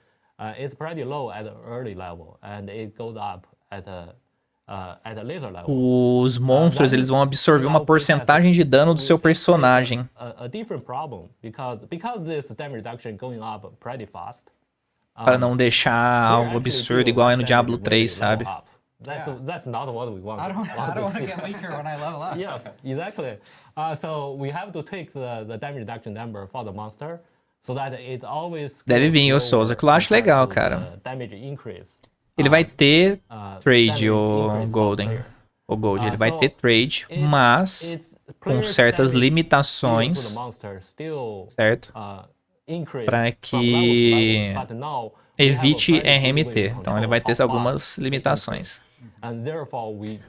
Speaker 3: It's pretty low at the early level, and it goes up at a later level.
Speaker 1: Os monstros, eles vão absorver uma porcentagem de dano do seu personagem.
Speaker 3: A different problem because this damage reduction going up pretty fast.
Speaker 1: Para não deixar algo absurdo igual é no Diablo 3, sabe?
Speaker 3: That's not what we want.
Speaker 4: I don't want to get weaker when I level up.
Speaker 3: Yeah, exactly. So we have to take the damage reduction number for the monster. So that it always
Speaker 1: deve vir o Souza, que eu acho legal, cara. Ele vai ter trade, o Golden. O Gold, ele vai ter trade, mas com certas limitações, certo? Para que evite RMT. Então ele vai ter algumas limitações.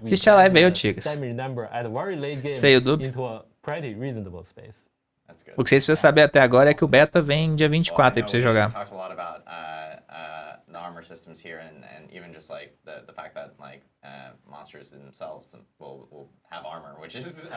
Speaker 1: Assiste a live aí, ô Tigas. Isso aí, YouTube. O que vocês precisam saber até agora é que o beta vem dia 24 aí pra você jogar.
Speaker 2: armor systems here, and even just like the fact that like monsters themselves will have armor, which is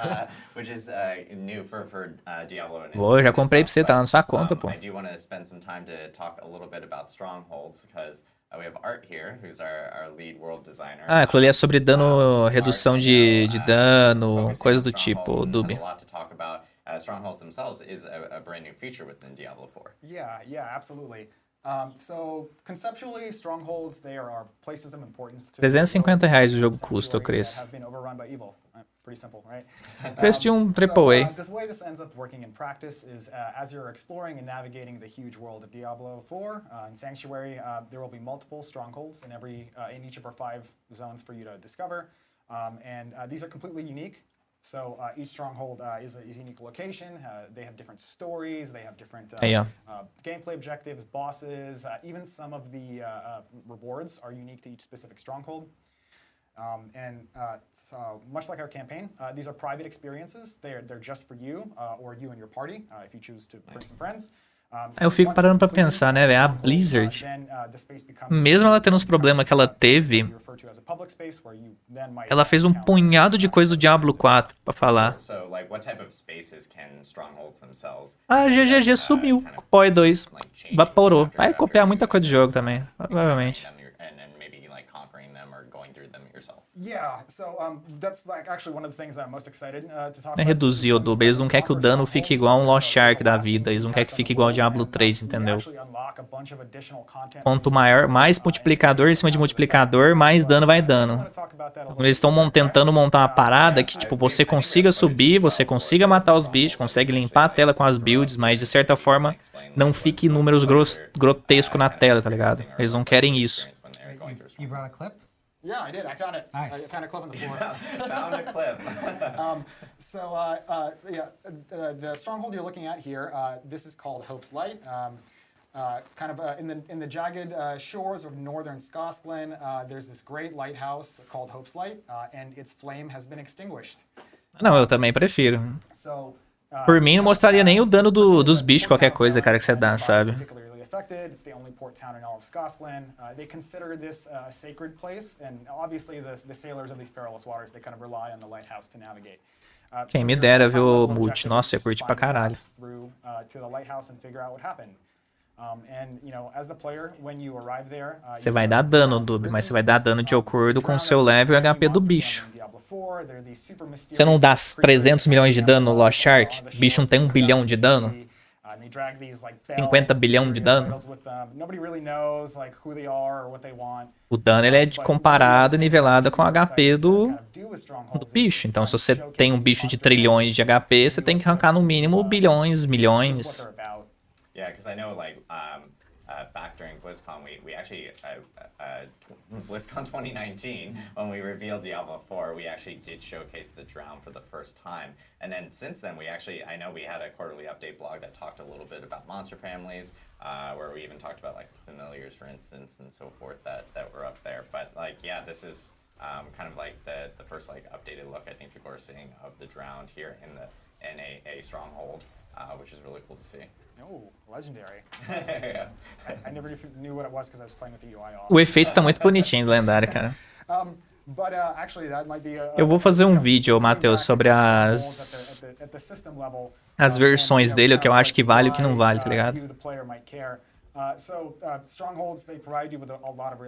Speaker 2: new for Diablo.
Speaker 1: Vou, já comprei pra você, tá na sua conta, pô.
Speaker 2: I do want to spend some time to talk a little bit about strongholds because we have Art here, who's our lead world designer.
Speaker 1: Ah, aquilo ali é sobre dano, redução de dano, coisas do tipo, Dub.
Speaker 2: A lot to talk about. Strongholds themselves is a brand new feature within Diablo 4.
Speaker 6: Yeah, absolutely. So conceptually, strongholds they are places of importance to
Speaker 1: R$350 o jogo custa, Chris.
Speaker 6: have been overrun by evil. Pretty simple, right?
Speaker 1: Preço de um
Speaker 6: So,
Speaker 1: AAA.
Speaker 6: the way this ends up working in practice is as you're exploring and navigating the huge world of Diablo 4 in Sanctuary, there will be multiple strongholds in each of our 5 zones for you to discover, and these are completely unique. So each stronghold is a unique location. They have different stories. They have different gameplay objectives, bosses. Even some of the rewards are unique to each specific stronghold. So much like our campaign, these are private experiences. They're just for you or you and your party if you choose to bring some friends.
Speaker 1: Eu fico parando pra pensar, né, velho? A Blizzard, mesmo ela tendo os problemas que ela teve, ela fez um punhado de coisa do Diablo 4 pra falar. A GGG sumiu com o PoE 2, evaporou. Vai copiar muita coisa do jogo também, provavelmente.
Speaker 6: Yeah, so that's like actually one of the things that I'm most excited to talk
Speaker 1: É reduzir o Dub, eles não querem que o dano fique igual a um Lost Shark da vida, eles não querem que fique igual ao Diablo 3, entendeu? Quanto maior, mais multiplicador em cima de multiplicador, mais dano vai dando. Eles estão tentando montar uma parada que, tipo, você consiga subir, você consiga matar os bichos, consegue limpar a tela com as builds, mas de certa forma não fique números grotescos na tela, tá ligado? Eles não querem isso.
Speaker 4: You brought a clip?
Speaker 6: Yeah, I did. I found it.
Speaker 4: Nice.
Speaker 6: I found a clip on the floor.
Speaker 2: Found a clip.
Speaker 6: The stronghold you're looking at here, this is called Hope's Light. Kind of in the jagged shores of northern Scotland, there's this great lighthouse called Hope's Light, and its flame has been extinguished.
Speaker 1: Não, eu também prefiro.
Speaker 6: So,
Speaker 1: Por mim, não mostraria nem o dano dos bichos, qualquer coisa, cara, que você dá, sabe?
Speaker 6: It's the only port town in all of Scotland. They consider this a sacred place, and obviously the sailors of these perilous waters, they kind of rely on the lighthouse to navigate.
Speaker 1: Quem me dera ver o multi. Nossa, eu curti pra caralho. Você vai dar dano, Dub, mas você vai dar dano de acordo com o seu level e HP do bicho. Você não dá 300 milhões de dano no Lost Shark? O bicho não tem 1 bilhão de dano? 50 bilhão de dano? O dano ele é comparado e nivelado com o HP do bicho. Então, se você tem um bicho de trilhões de HP, você tem que arrancar no mínimo bilhões, milhões.
Speaker 2: Yeah, because I know like back during BlizzCon, we actually BlizzCon 2019 when we revealed Diablo 4, we actually did showcase the Drown for the first time, and then since then I know we had a quarterly update blog that talked a little bit about monster families, where we even talked about like familiars, for instance, and so forth that were up there. But like yeah, this is kind of like the first like updated look I think people are seeing of the Drowned here in a stronghold, which is really cool to see.
Speaker 6: Oh, legendary. Yeah. I never knew what it was because I was playing with the UI off.
Speaker 1: O efeito tá muito bonitinho, lendário, cara. Eu vou fazer um vídeo, Matheus, sobre as versões dele, o que eu acho que vale e o que não vale, tá ligado?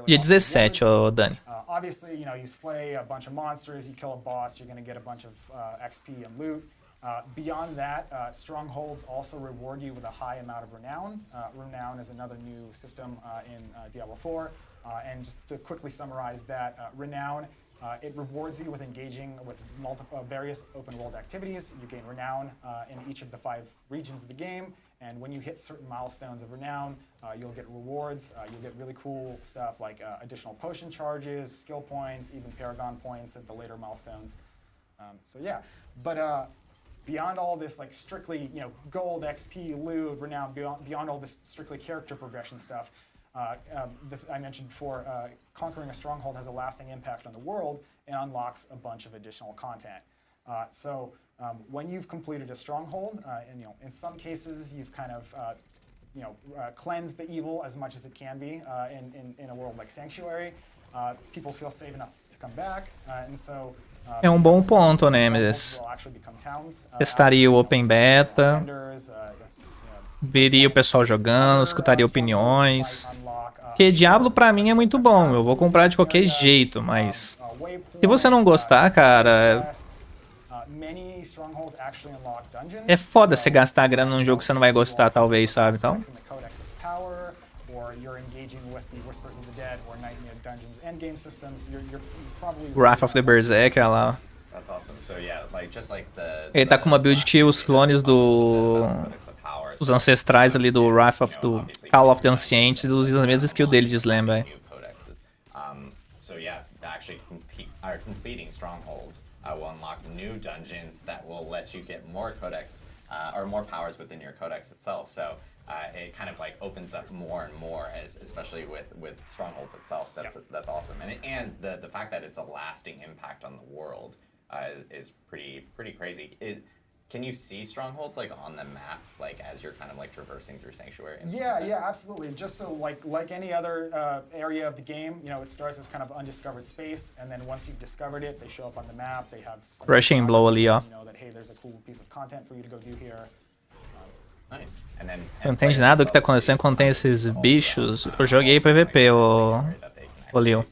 Speaker 1: Dia 17, ô Dani.
Speaker 6: Obviously, you slay a bunch of monsters, you kill a boss, you're going to get a bunch of XP and loot. Beyond that, strongholds also reward you with a high amount of renown. Renown is another new system in Diablo 4. And just to quickly summarize that, renown, it rewards you with engaging with various open world activities. You gain renown in each of the 5 regions of the game. And when you hit certain milestones of renown, you'll get rewards. You'll get really cool stuff like additional potion charges, skill points, even Paragon points at the later milestones. So yeah, but beyond all this, like strictly, gold, XP, loot, renown, beyond all this strictly character progression stuff, I mentioned before, conquering a stronghold has a lasting impact on the world and unlocks a bunch of additional content. When you've completed a stronghold, and in some cases you've kind of cleanse the evil as much as it can be in a world like Sanctuary. People feel safe enough to come back, and so.
Speaker 1: É um bom ponto, Nemesis. Testaria o Open Beta, veria o pessoal jogando, escutaria opiniões. Porque Diablo pra mim é muito bom, eu vou comprar de qualquer jeito, mas se você não gostar, cara, é foda você gastar grana num jogo que você não vai gostar, talvez, sabe? Então, Wrath of the Berserker lá. Ele tá com uma build que os clones os ancestrais ali do Wrath of the Call of the Ancients usam a mesma skill dele de Slam, velho.
Speaker 2: Completing strongholds will unlock new dungeons that will let you get more codex or more powers within your codex itself. So it kind of like opens up more and more, especially with strongholds itself. That's awesome, and the fact that it's a lasting impact on the world is pretty crazy. Can you see strongholds like on the map, like as you're kind of like traversing through Sanctuary?
Speaker 6: Yeah, absolutely. Just so like any other area of the game, it starts as kind of undiscovered space, and then once you've discovered it, they show up on the map. They have
Speaker 1: Rushing Blow ali, ó.
Speaker 6: That hey, there's a cool piece of content for you to go do here.
Speaker 2: Nice.
Speaker 1: Você não entende nada do que tá acontecendo quando tem esses bichos. Eu joguei PVP, ô Leo.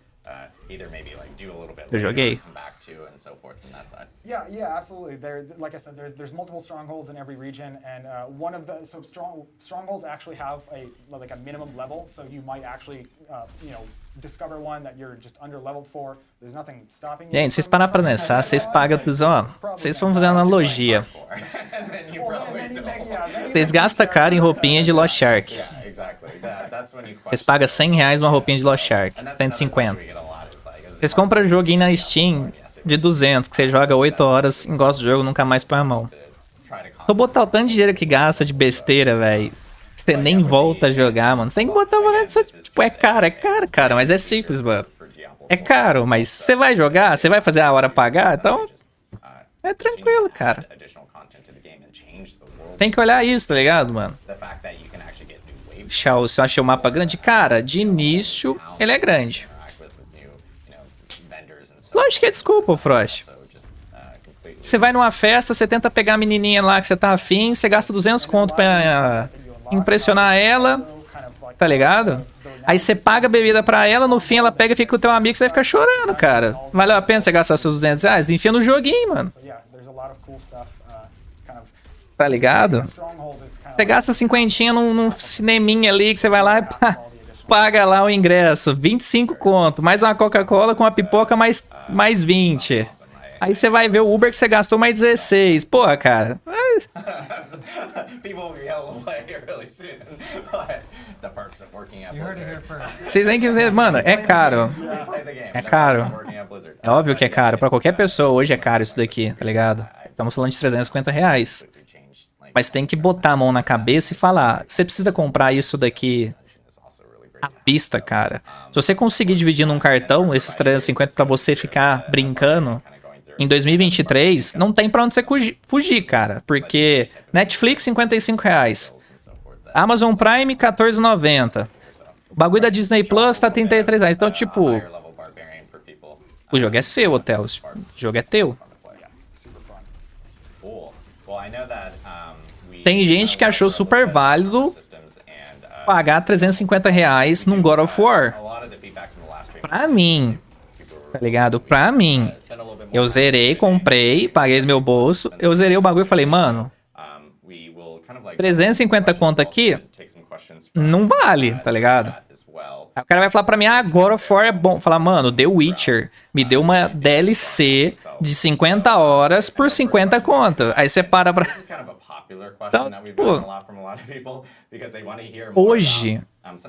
Speaker 1: Eu joguei.
Speaker 6: Yeah, absolutely. Like I said, there's multiple strongholds in every region, and one of the strongholds actually have a minimum level. So you might actually discover one that you're just under leveled for. There's nothing stopping you.
Speaker 1: Gente, vocês param pra pensar, vocês pagam ó. Vocês vão fazer uma analogia. Vocês gastam caro em roupinha de Lost Shark. Vocês pagam R$100 uma roupinha de Lost Shark, 150. Vocês compram joguinho na Steam de 200, que você joga 8 horas, engosta do jogo, nunca mais põe a mão. Vou botar o tanto de dinheiro que gasta de besteira, velho. Você nem volta a jogar, mano. Você tem que botar o valor disso. Tipo, é caro, cara, mas é simples, mano. É caro, mas você vai jogar, você vai fazer a hora pagar, então é tranquilo, cara. Tem que olhar isso, tá ligado, mano? Se eu achei o mapa grande, cara, de início ele é grande. Lógico que é desculpa, Frost. Você vai numa festa, você tenta pegar a menininha lá que você tá afim, você gasta 200 conto pra impressionar ela, tá ligado? Aí você paga a bebida pra ela, no fim ela pega e fica com o teu amigo, você vai ficar chorando, cara. Valeu a pena você gastar seus R$200? Enfia no joguinho, mano. Tá ligado? Você gasta 50 num cineminha ali, que você vai lá e paga lá o ingresso, 25 conto, mais uma Coca-Cola com a pipoca mais 20. Aí você vai ver o Uber que você gastou mais 16. Porra, cara. Vocês têm que ver, mano, é caro. É caro. É óbvio que é caro. Pra qualquer pessoa hoje é caro isso daqui, tá ligado? Estamos falando de R$350. Mas tem que botar a mão na cabeça e falar, você precisa comprar isso daqui à vista, cara. Se você conseguir dividir num cartão esses 350 pra você ficar brincando, em 2023, não tem pra onde você fugir, cara. Porque Netflix, R$55. Amazon Prime, R$14,90. O bagulho da Disney Plus tá R$33. Então, tipo, o jogo é seu, Hotel. O jogo é teu. Tem gente que achou super válido pagar R$350 num God of War. Pra mim, tá ligado? Pra mim. Eu zerei, comprei, paguei do meu bolso. Eu zerei o bagulho e falei, mano, 350 conto aqui não vale, tá ligado? Aí o cara vai falar pra mim, God of War é bom. Falar, mano, The Witcher me deu uma DLC de 50 horas por 50 conto. Aí você para pra... Então, tipo, hoje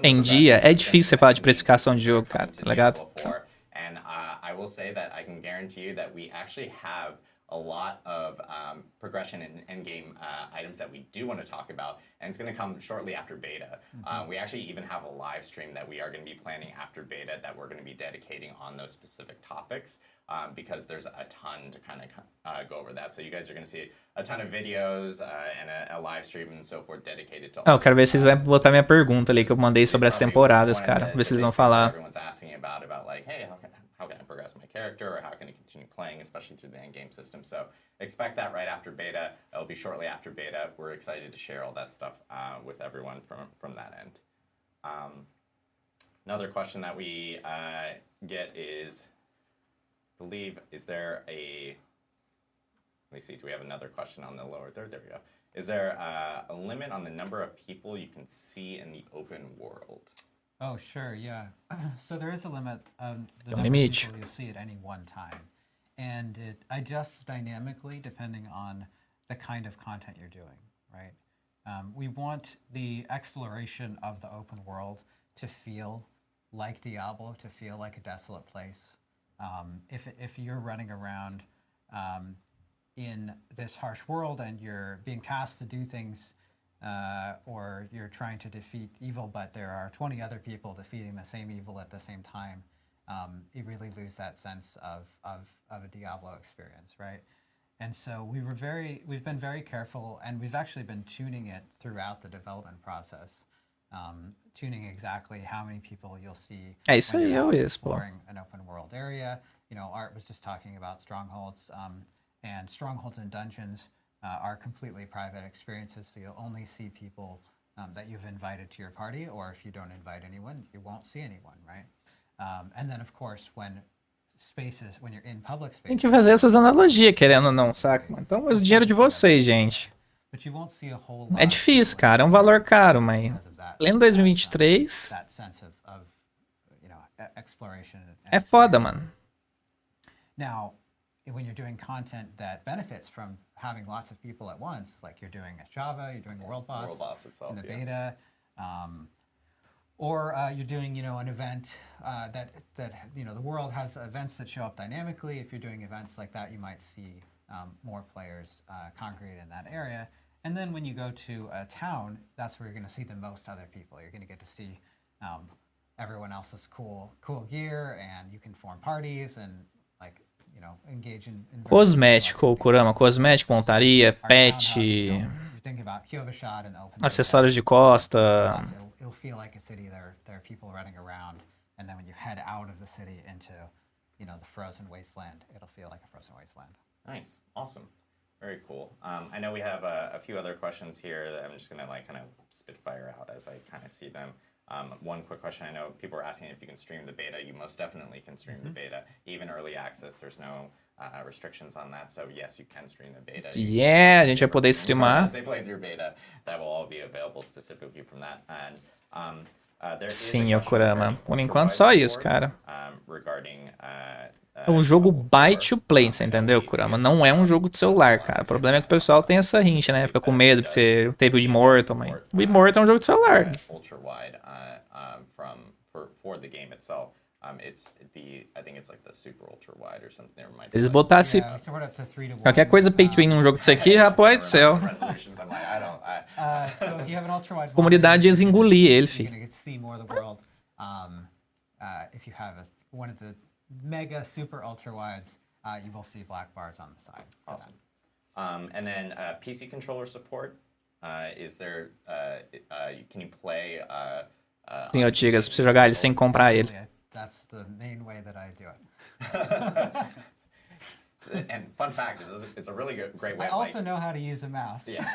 Speaker 1: em dia é difícil você falar de precificação de jogo, cara, tá ligado?
Speaker 2: I will say that I can guarantee you that we actually have a lot of progression and endgame items that we do want to talk about, and it's going to come shortly after beta. We actually even have a live stream that we are going to be planning after beta that we're going to be dedicating on those specific topics. because there's a ton to kind of go over that. So you guys are going to see a ton of videos and a live stream and so forth dedicated to.
Speaker 1: Eu quero ver se eles vão botar minha pergunta ali que eu mandei sobre as temporadas, cara. Ver se eles vão falar.
Speaker 2: Everyone's asking about like, hey, how can I progress my character, or how can I continue playing, especially through the end game system. So expect that right after beta. It'll be shortly after beta. We're excited to share all that stuff with everyone from that end. Another question that we get is, I believe, is there a, let me see, do we have another question on the lower third? There we go. Is there a limit on the number of people you can see in the open world?
Speaker 4: Oh, sure, yeah. So there is a limit of the
Speaker 1: Tem um
Speaker 4: number of
Speaker 1: limite.
Speaker 4: people you see at any one time. And it adjusts dynamically depending on the kind of content you're doing, right? We want the exploration of the open world to feel like Diablo, to feel like a desolate place. If you're running around in this harsh world and you're being tasked to do things, or you're trying to defeat evil, but there are 20 other people defeating the same evil at the same time, you really lose that sense of a Diablo experience, right? And so we've been very careful, and we've actually been tuning it throughout the development process, tuning exactly how many people you'll see
Speaker 1: É isso
Speaker 4: when
Speaker 1: aí,
Speaker 4: you're
Speaker 1: eu
Speaker 4: out
Speaker 1: isso, pô.
Speaker 4: exploring an open world area. You know, Art was just talking about strongholds, and strongholds and dungeons are completely private experiences, so you'll only see people that you've invited to your party, or if you don't invite anyone, you won't see anyone, right? And then, of course, when you're in public spaces,
Speaker 1: Tem que fazer essas analogias, querendo ou não, saca? Então, mas o dinheiro de vocês, gente.
Speaker 4: but you won't see a whole lot
Speaker 1: É
Speaker 4: of
Speaker 1: difícil,
Speaker 4: people
Speaker 1: cara. É um valor caro, mas...
Speaker 4: because of that,
Speaker 1: Pleno 2023...
Speaker 4: that sense of you know, exploration. and
Speaker 1: É foda,
Speaker 4: experience.
Speaker 1: mano.
Speaker 4: Now, when you're doing content that benefits from having lots of people at once, like you're doing at Java, you're doing World Boss,
Speaker 2: Itself,
Speaker 4: in the
Speaker 2: yeah.
Speaker 4: beta, or you're doing, you know, an event that you know, the world has events that show up dynamically. If you're doing events like that, you might see more players congregate in that area. And then when you go to a town, that's where you're going to see the most other people. You're going to get to see everyone else's cool gear, and you can form parties and, like, you know, engage in
Speaker 1: Cosmético, Kurama. Cosmético, montaria,
Speaker 4: Our
Speaker 1: pet,
Speaker 4: townhouses, you know, you're thinking about Kyovashad and open
Speaker 1: acessórios de costa.
Speaker 4: It'll feel like a city. There are people running around, and then when you head out of the city into, you know, the frozen wasteland, it'll feel like a frozen wasteland.
Speaker 2: Nice, awesome, very cool. I know we have a few other questions here that I'm just gonna like kind of spitfire out as I kind of see them. One quick question, I know people are asking if you can stream the beta. You most definitely can stream the beta. Even early access, there's no restrictions on that. So yes, you can stream the beta.
Speaker 1: Yeah, a gente vai poder streamar.
Speaker 2: As they play through beta, that will all be available specifically from that. And there is a
Speaker 1: Sim, ô
Speaker 2: question
Speaker 1: Kurama.
Speaker 2: regarding
Speaker 1: Por enquanto,
Speaker 2: ultra-wide
Speaker 1: só isso,
Speaker 2: support,
Speaker 1: cara.
Speaker 2: regarding,
Speaker 1: É um jogo
Speaker 2: Diablo
Speaker 1: buy
Speaker 2: 4.
Speaker 1: to play, você entendeu, Kurama? Não é um jogo de celular, cara. O problema é que o pessoal tem essa rincha, né? Fica com medo porque você teve o Immortal, mas o Immortal é um jogo de celular.
Speaker 2: Ultra wide for the game itself. It's I think it's like the super ultra wide or something. There might
Speaker 1: Se eles
Speaker 2: be
Speaker 1: botassem
Speaker 4: Yeah, we sort up to 3 to 1.
Speaker 1: qualquer coisa pay to win num jogo desse aqui, rapaz do céu.
Speaker 2: resolutions. I'm like, I don't.
Speaker 4: So if you have an ultra wide,
Speaker 1: A comunidade ia engolir ele,
Speaker 4: you're
Speaker 1: filho.
Speaker 4: gonna get to see more of the world. If you have one of the mega super ultra wides, you will see black bars on the side.
Speaker 2: Awesome. And then PC controller support. Is there? Can you play?
Speaker 1: Sim, ô Tigas, pra você jogar ele sem comprar ele.
Speaker 4: Yeah, that's the main way that I do it.
Speaker 2: And fun fact is, it's a really great way.
Speaker 4: I
Speaker 2: of,
Speaker 4: also
Speaker 2: like,
Speaker 4: know how to use a mouse.
Speaker 2: Yeah.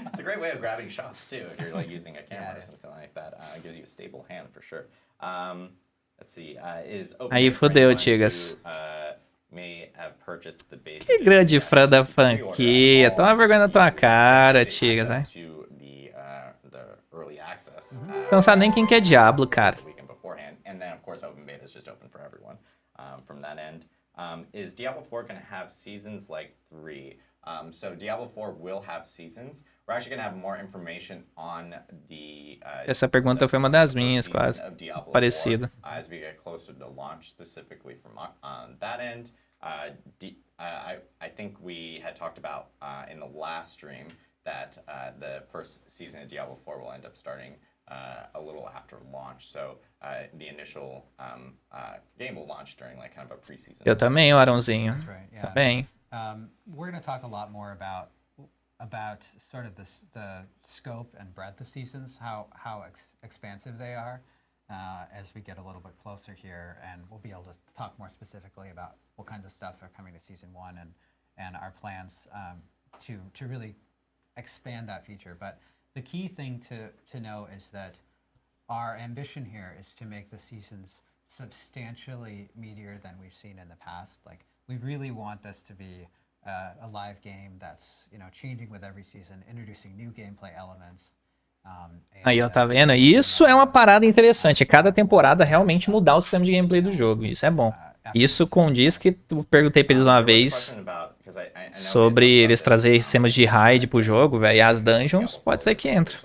Speaker 2: It's a great way of grabbing shots too if you're like using a camera
Speaker 4: it
Speaker 2: or
Speaker 4: is.
Speaker 2: something like that. It gives you a stable hand for sure. Let's see. Is
Speaker 1: Aí
Speaker 2: for
Speaker 1: fodeu,
Speaker 2: anyone
Speaker 1: Tigas.
Speaker 2: who, may have purchased the base
Speaker 1: Que
Speaker 2: edition
Speaker 1: grande
Speaker 2: yet.
Speaker 1: fã da
Speaker 2: Pre-order
Speaker 1: franquia.
Speaker 2: at all,
Speaker 1: Toma vergonha na tua
Speaker 2: you
Speaker 1: cara,
Speaker 2: get
Speaker 1: Tigas,
Speaker 2: access
Speaker 1: vai.
Speaker 2: to the early access.
Speaker 1: Você não sabe nem quem que é Diablo, cara.
Speaker 2: The weekend beforehand, and then of course open beta is just open for everyone from that end. Is Diablo 4 going to have seasons like 3? So Diablo 4 will have seasons. We're actually going to have more information on the.
Speaker 1: Essa pergunta foi uma das
Speaker 2: the
Speaker 1: minhas,
Speaker 2: season
Speaker 1: quase.
Speaker 2: of Diablo 4,
Speaker 1: Parecida.
Speaker 2: as we get closer to launch, specifically from that end. I think we had talked about in the last stream that the first season of Diablo 4 will end up starting a little after launch. So the initial game will launch during like kind of a preseason.
Speaker 1: Eu também, o Arãozinho.
Speaker 4: That's right. Yeah.
Speaker 1: Também.
Speaker 4: We're going to talk a lot more about sort of the scope and breadth of seasons, how expansive they are, as we get a little bit closer here, and we'll be able to talk more specifically about what kinds of stuff are coming to season 1 and our plans to really expand that feature. But the key thing to know is that our ambition here is to make the seasons substantially meatier than we've seen in the past. Like, we really want this to be a live game that's, changing with every season, introducing new gameplay elements.
Speaker 1: Aí, ó, tá vendo? Isso é uma parada interessante. Cada temporada realmente mudar o sistema de gameplay do jogo. Isso é bom. Isso condiz que eu perguntei pra eles uma vez sobre eles trazerem sistemas de raid pro jogo, velho. E as dungeons, pode ser que entre.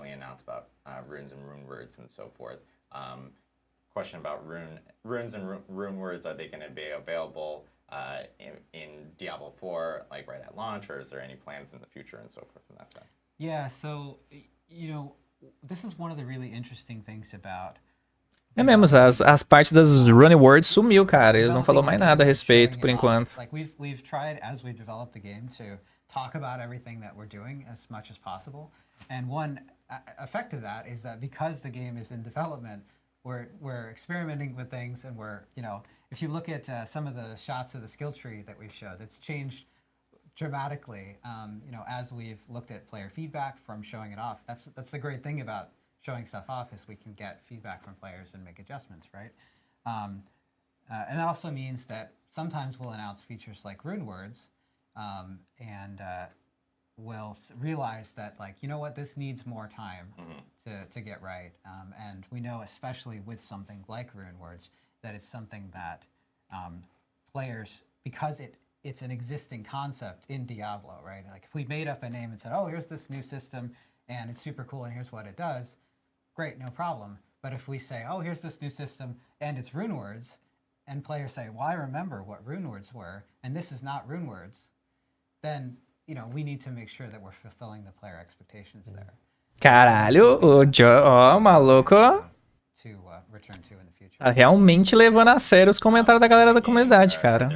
Speaker 2: Question about runes and rune words, are they going to be available in Diablo 4, like right at launch, or is there any plans in the future and so forth in that sense?
Speaker 4: Yeah, so, this is one of the really interesting things about...
Speaker 1: É mesmo, as partes das rune words sumiu, cara. Eles não falaram mais nada a respeito, por enquanto.
Speaker 4: Like, we've tried, as we develop the game, to talk about everything that we're doing as much as possible. And one effect of that is that because the game is in development, we're experimenting with things, and we're, if you look at some of the shots of the skill tree that we've showed, it's changed dramatically, as we've looked at player feedback from showing it off. That's the great thing about showing stuff off, is we can get feedback from players and make adjustments, right? And that also means that sometimes we'll announce features like rune words, and we'll realize that, like, this needs more time to get right. And we know, especially with something like rune words, that it's something that players, because it's an existing concept in Diablo, right? Like, if we made up a name and said, oh, here's this new system, and it's super cool, and here's what it does, great, no problem. But if we say, oh, here's this new system, and it's rune words, and players say, well, I remember what rune words were, and this is not rune words, then, we need to make sure that we're fulfilling the player expectations there.
Speaker 1: Caralho, o maluco tá realmente levando a sério os comentários da galera da comunidade, cara.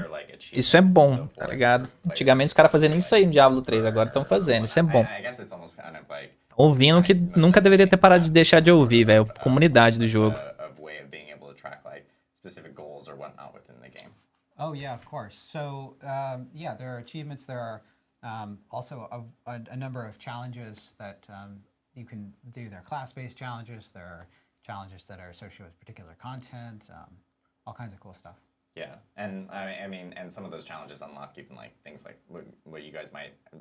Speaker 1: Isso é bom, tá ligado? Antigamente os caras faziam nem isso aí no Diablo 3, agora estão fazendo, isso é bom. Ouvindo que nunca deveria ter parado de deixar de ouvir, velho. Comunidade do jogo.
Speaker 4: Oh, yeah, of course. So, yeah, there are achievements. There are also a number of challenges that you can do. There are class-based challenges. There are challenges that are associated with particular content, all kinds of cool stuff.
Speaker 2: Yeah, and I mean, and some of those challenges unlock even like things like what you guys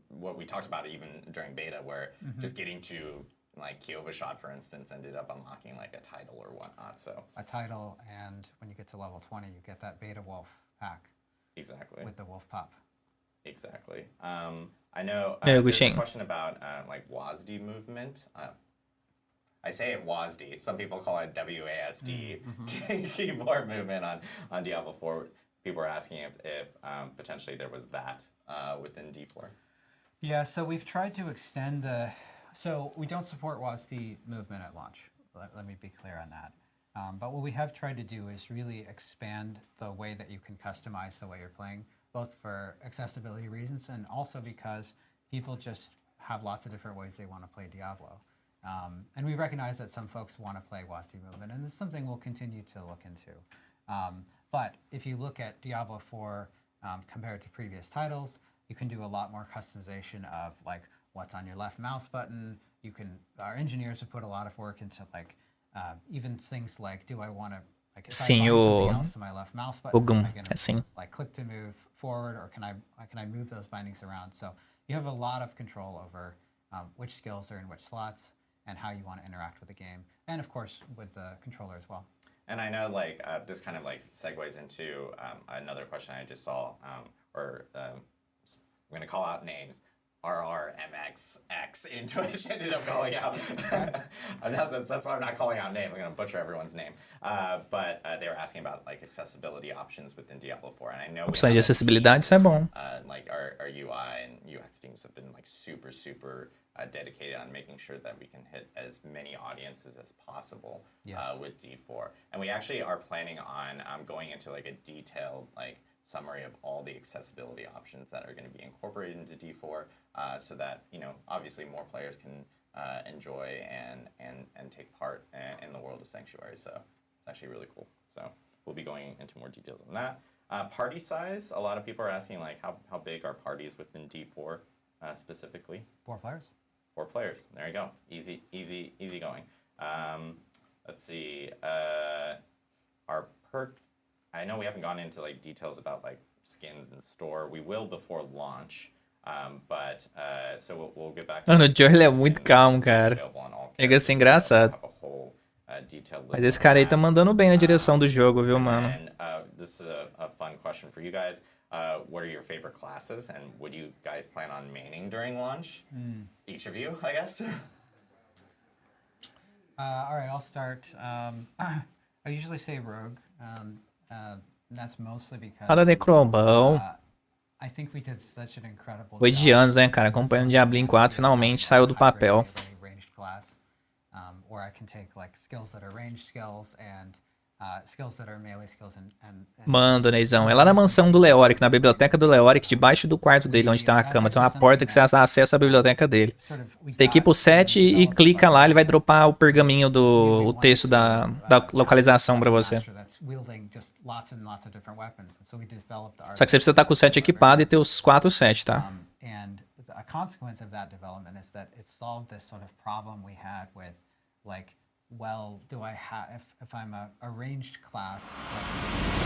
Speaker 2: what we talked about even during beta, where just getting to like Kiowa shot, for instance, ended up unlocking like a title or whatnot. So
Speaker 4: a title, and when you get to level 20, you get that beta wolf pack.
Speaker 2: Exactly.
Speaker 4: With the wolf pup.
Speaker 2: Exactly. I know there's a question about like WASD movement. I say it WASD. Some people call it WASD keyboard movement on Diablo 4. People are asking if potentially there was that within D4.
Speaker 4: Yeah, so we've tried to extend so we don't support WASD movement at launch. Let me be clear on that. But what we have tried to do is really expand the way that you can customize the way you're playing, both for accessibility reasons and also because people just have lots of different ways they want to play Diablo. And we recognize that some folks want to play WASD movement, and it's something we'll continue to look into. But if you look at Diablo 4 compared to previous titles, you can do a lot more customization of like what's on your left mouse button. Our engineers have put a lot of work into like even things like, do I want to like
Speaker 1: Sim,
Speaker 4: else to my left mouse button?
Speaker 1: Assim.
Speaker 4: Like click to move forward, or can I move those bindings around? So you have a lot of control over which skills are in which slots, and how you want to interact with the game, and of course with the controller as well.
Speaker 2: And I know like this kind of like segues into another question I just saw, I'm going to call out names. RRMXX in Twitch ended up calling out. That's why I'm not calling out name. I'm going to butcher everyone's name. But they were asking about like accessibility options within Diablo 4, and I know
Speaker 1: opções de acessibilidade, isso é bom.
Speaker 2: Like our UI and UX teams have been like super dedicated on making sure that we can hit as many audiences as possible
Speaker 4: Yes.
Speaker 2: with D4. And we actually are planning on going into like a detailed summary of all the accessibility options that are going to be incorporated into D4, so that obviously more players can enjoy and take part in the world of Sanctuary. So it's actually really cool. So we'll be going into more details on that. Party size. A lot of people are asking how big are parties within D4 specifically.
Speaker 4: 4 players.
Speaker 2: 4 players. There you go. Easy going. Let's see. Our perk. I know we haven't gone into details about skins in store. We will before launch. But so we'll get back to
Speaker 1: Mano, o Joe ele é muito calmo, cara. Chega a ser engraçado. Mas esse cara aí tá mandando bem na direção do jogo, viu, mano?
Speaker 2: This is a fun question for you guys. What are your favorite classes, and would you guys plan on maining during launch? Each of you, I guess.
Speaker 4: All right, I'll start. I usually say rogue. That's mostly because
Speaker 1: Fala Necrobão.
Speaker 4: I think we did such an incredible
Speaker 1: 8 de anos, né, cara? Acompanhando Diablo 4, finalmente saiu do papel.
Speaker 4: Ranged class, where I can take skills that are ranged skills and skills that are melee skills and
Speaker 1: Manda, Neizão. É lá na mansão do Leoric, na biblioteca do Leoric, debaixo do quarto dele, onde tem uma cama. Tem uma porta que você acessa a biblioteca dele. Você equipa o set e clica lá, ele vai dropar o pergaminho o texto da localização pra você. Só que você precisa estar com o set equipado e ter os 4 sets, tá?
Speaker 4: And a consequence of that development is that it solved this sort of problem we had with well, do I have if I'm a ranged class?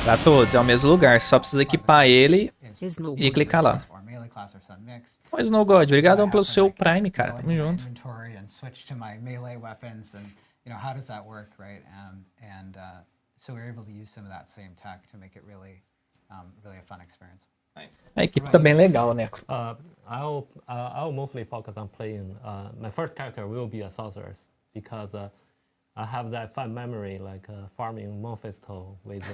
Speaker 1: Pra todos, é o mesmo lugar. Só precisa equipar ele e clicar lá. Oi, Snow God, obrigado pelo seu Prime, cara. Tamo junto.
Speaker 4: Inventory and switch to my melee weapons, and how does that work, right? So we're able to use some of that same tech to make it really a fun experience.
Speaker 2: Nice.
Speaker 1: A equipe tá bem legal, né?
Speaker 3: I'll mostly focus on playing. My first character will be a sorceress because I have that fun memory, farming Mephisto with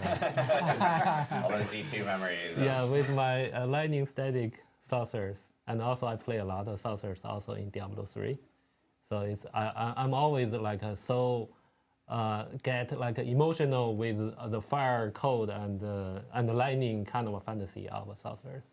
Speaker 2: all those D2 memories.
Speaker 3: Yeah, with my lightning static sorcerers, and also I play a lot of sorcerers also in Diablo 3. So I'm always get emotional with the fire code and the lightning kind of a fantasy of sorcerers.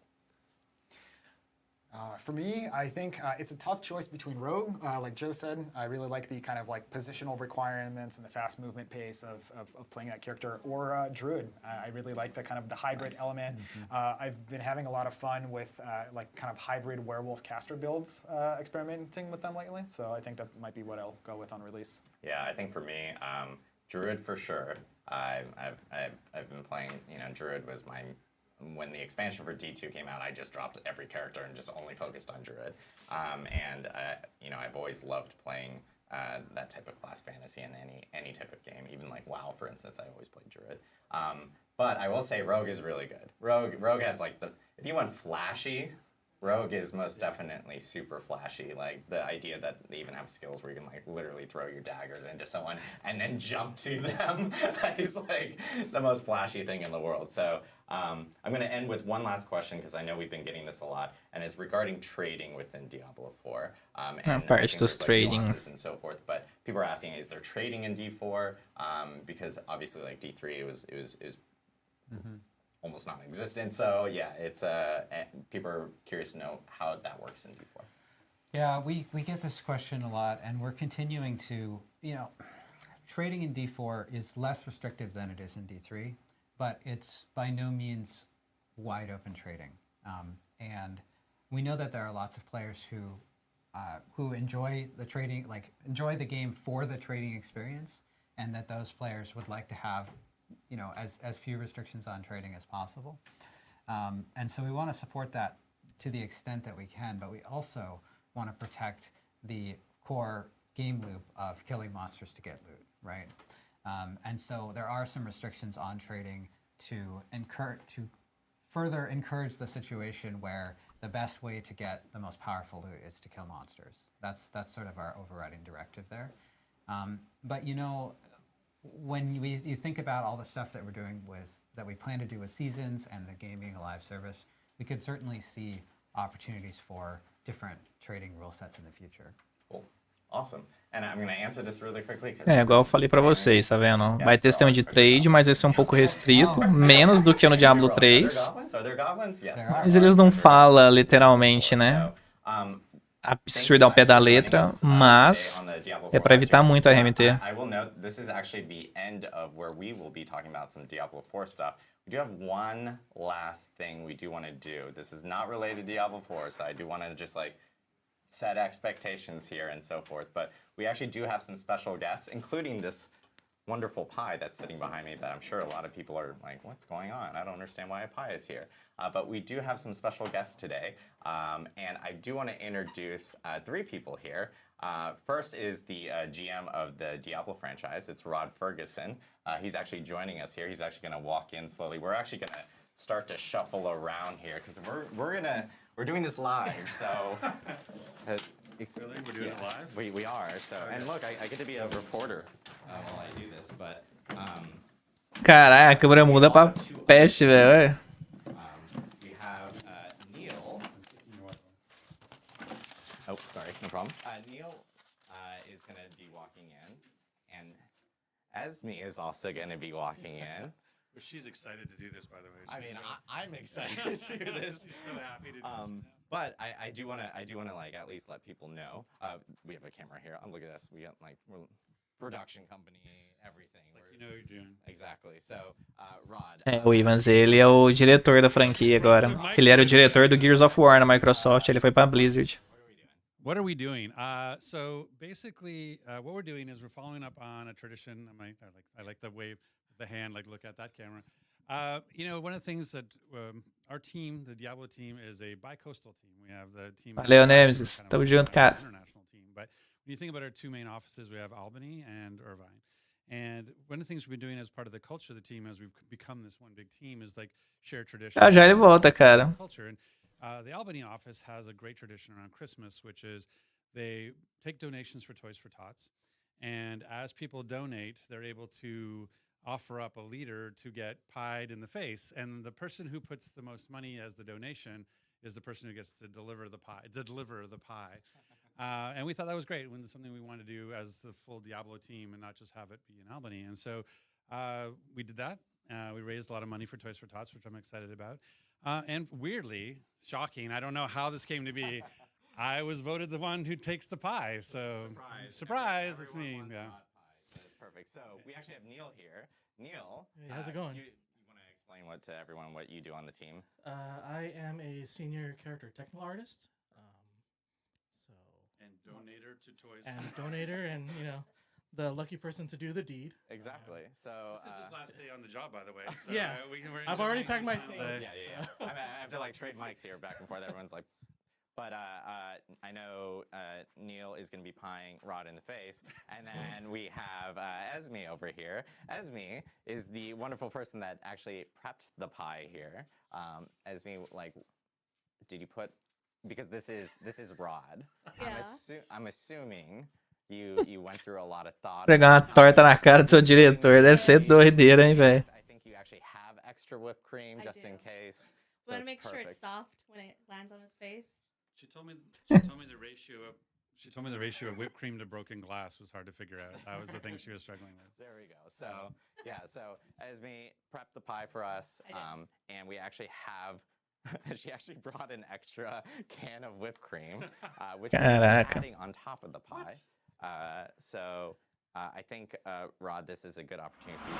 Speaker 6: For me, I think it's a tough choice between Rogue, like Joe said. I really like the kind of positional requirements and the fast movement pace of playing that character, or Druid. I really like the kind of the hybrid element. I've been having a lot of fun with kind of hybrid werewolf caster builds, experimenting with them lately. So I think that might be what I'll go with on release.
Speaker 2: Yeah, I think for me, Druid for sure. I've been playing. Druid was my. When the expansion for D2 came out, I just dropped every character and just only focused on Druid. I've always loved playing that type of class fantasy in any type of game. Even WoW, for instance, I always played Druid. But I will say Rogue is really good. Rogue has if you want flashy, Rogue is most definitely super flashy. The idea that they even have skills where you can literally throw your daggers into someone and then jump to them is the most flashy thing in the world. So I'm going to end with one last question because I know we've been getting this a lot, and it's regarding trading within Diablo 4. And
Speaker 1: trading
Speaker 2: and so forth. But people are asking, is there trading in D4? Because obviously D3 it was almost non-existent. So yeah, it's people are curious to know how that works in D4.
Speaker 4: Yeah, we get this question a lot, and we're continuing to, trading in D4 is less restrictive than it is in D3, but it's by no means wide open trading. And we know that there are lots of players who enjoy the trading, enjoy the game for the trading experience, and that those players would like to have as few restrictions on trading as possible. And so we want to support that to the extent that we can, but we also want to protect the core game loop of killing monsters to get loot, right? And so there are some restrictions on trading to further encourage the situation where the best way to get the most powerful loot is to kill monsters. That's sort of our overriding directive there. But when you think about all the stuff that we're doing that we plan to do with seasons and the game being a live service, we could certainly see opportunities for different trading rule sets in the future.
Speaker 2: Cool. Awesome. And I'm going to answer this really quickly.
Speaker 1: É, igual eu falei pra vocês, tá vendo? Vai ter sistema de trade, mas vai ser um pouco restrito, menos do que no Diablo 3.
Speaker 2: Are there goblins? Yes.
Speaker 1: Mas eles não falam literalmente, né? Absurdo ao pé da letra, mas é pra evitar muito a RMT.
Speaker 2: I will note this is actually the end of where we will be talking about some Diablo 4 stuff. We do have one last thing we do want to do. This is not related to Diablo 4, so I do want to just like set expectations here and so forth. But we actually do have some special guests, including this wonderful pie that's sitting behind me that I'm sure a lot of people are like, what's going on? I don't understand why a pie is here. But we do have some special guests today. And I do want to introduce 3 people here. First is the GM of the Diablo franchise. It's Rod Ferguson. He's actually joining us here. He's actually going to walk in slowly. We're actually going to start to shuffle around here because we're doing this live. So
Speaker 5: Really? We're doing it live?
Speaker 2: we are. So and look, I get to be a reporter while I do this, but
Speaker 1: Caraca, a câmera muda pra peste, velho.
Speaker 2: we have Neil. Oh, sorry, no problem. Neil is going to be walking in, and Esme is also going to be walking in.
Speaker 5: Well, she's excited to do this, by the way.
Speaker 2: I mean, I'm excited to do this.
Speaker 5: She's so happy to do this.
Speaker 2: But I do want to like at least let people know. We have a camera here. Look at this. We got like we're production company, everything.
Speaker 5: You know what you're doing.
Speaker 2: Exactly. So, Rod.
Speaker 1: É, o Ivans, ele é o diretor da franquia agora. Ele era o diretor do Gears of War na Microsoft, ele foi pra Blizzard.
Speaker 5: What are we doing? So basically, what we're doing is we're following up on a tradition. I like the wave of the hand. Like look at that camera. You know, one of the things that our team, the Diablo team, is a bi-coastal team. We have the team.
Speaker 1: Valeu, Nemesis. Tamo junto, cara.
Speaker 5: International team, but when you think about our 2 main offices, we have Albany and Irvine. And one of the things we've been doing as part of the culture of the team, as we've become this one big team, is like share tradition.
Speaker 1: Já ele volta, cara.
Speaker 5: Culture. And the Albany office has a great tradition around Christmas, which is they take donations for Toys for Tots, and as people donate, they're able to offer up a leader to get pied in the face, and the person who puts the most money as the donation is the person who gets to deliver the pie. And we thought that was great when it's something we wanted to do as the full Diablo team and not just have it be in Albany. And so we did that. We raised a lot of money for Toys for Tots, which I'm excited about. And weirdly, shocking, I don't know how this came to be, I was voted the one who takes the pie. So surprise, it's me. Yeah.
Speaker 2: That's perfect. So we actually have Neil here. Neil,
Speaker 7: hey, how's it going?
Speaker 2: You want to explain to everyone what you do on the team?
Speaker 7: I am a senior character technical artist.
Speaker 5: And donator to Toys.
Speaker 7: And donator, and you know, the lucky person to do the deed.
Speaker 2: Exactly. So
Speaker 5: this is his last day on the job, by the way. So,
Speaker 7: Yeah.
Speaker 5: we're
Speaker 7: I've already packed my
Speaker 5: enjoying
Speaker 7: things.
Speaker 2: yeah. I have to like trade mics here back and forth. Everyone's like, but I know Neil is going to be pieing Rod in the face, and then we have Esme over here. Esme is the wonderful person that actually prepped the pie here. Esme, like, did you put? Because this is Rod.
Speaker 8: Yeah.
Speaker 2: I'm assuming you went through a lot of thought.
Speaker 1: Pegar uma torta na cara do seu diretor deve ser doideira, hein, velho.
Speaker 2: I think you actually have extra whipped cream
Speaker 8: I
Speaker 2: just
Speaker 8: do.
Speaker 2: in case.
Speaker 8: We want to make sure it's soft when it lands on his face.
Speaker 5: She told me the ratio of whipped cream to broken glass was hard to figure out. That was the thing she was struggling with.
Speaker 2: There we go. So yeah, so Esme prepped the pie for us, and we actually have. She actually brought an extra can of whipped cream, which we're adding on top of the pie. So I think, Rod, this is a good opportunity for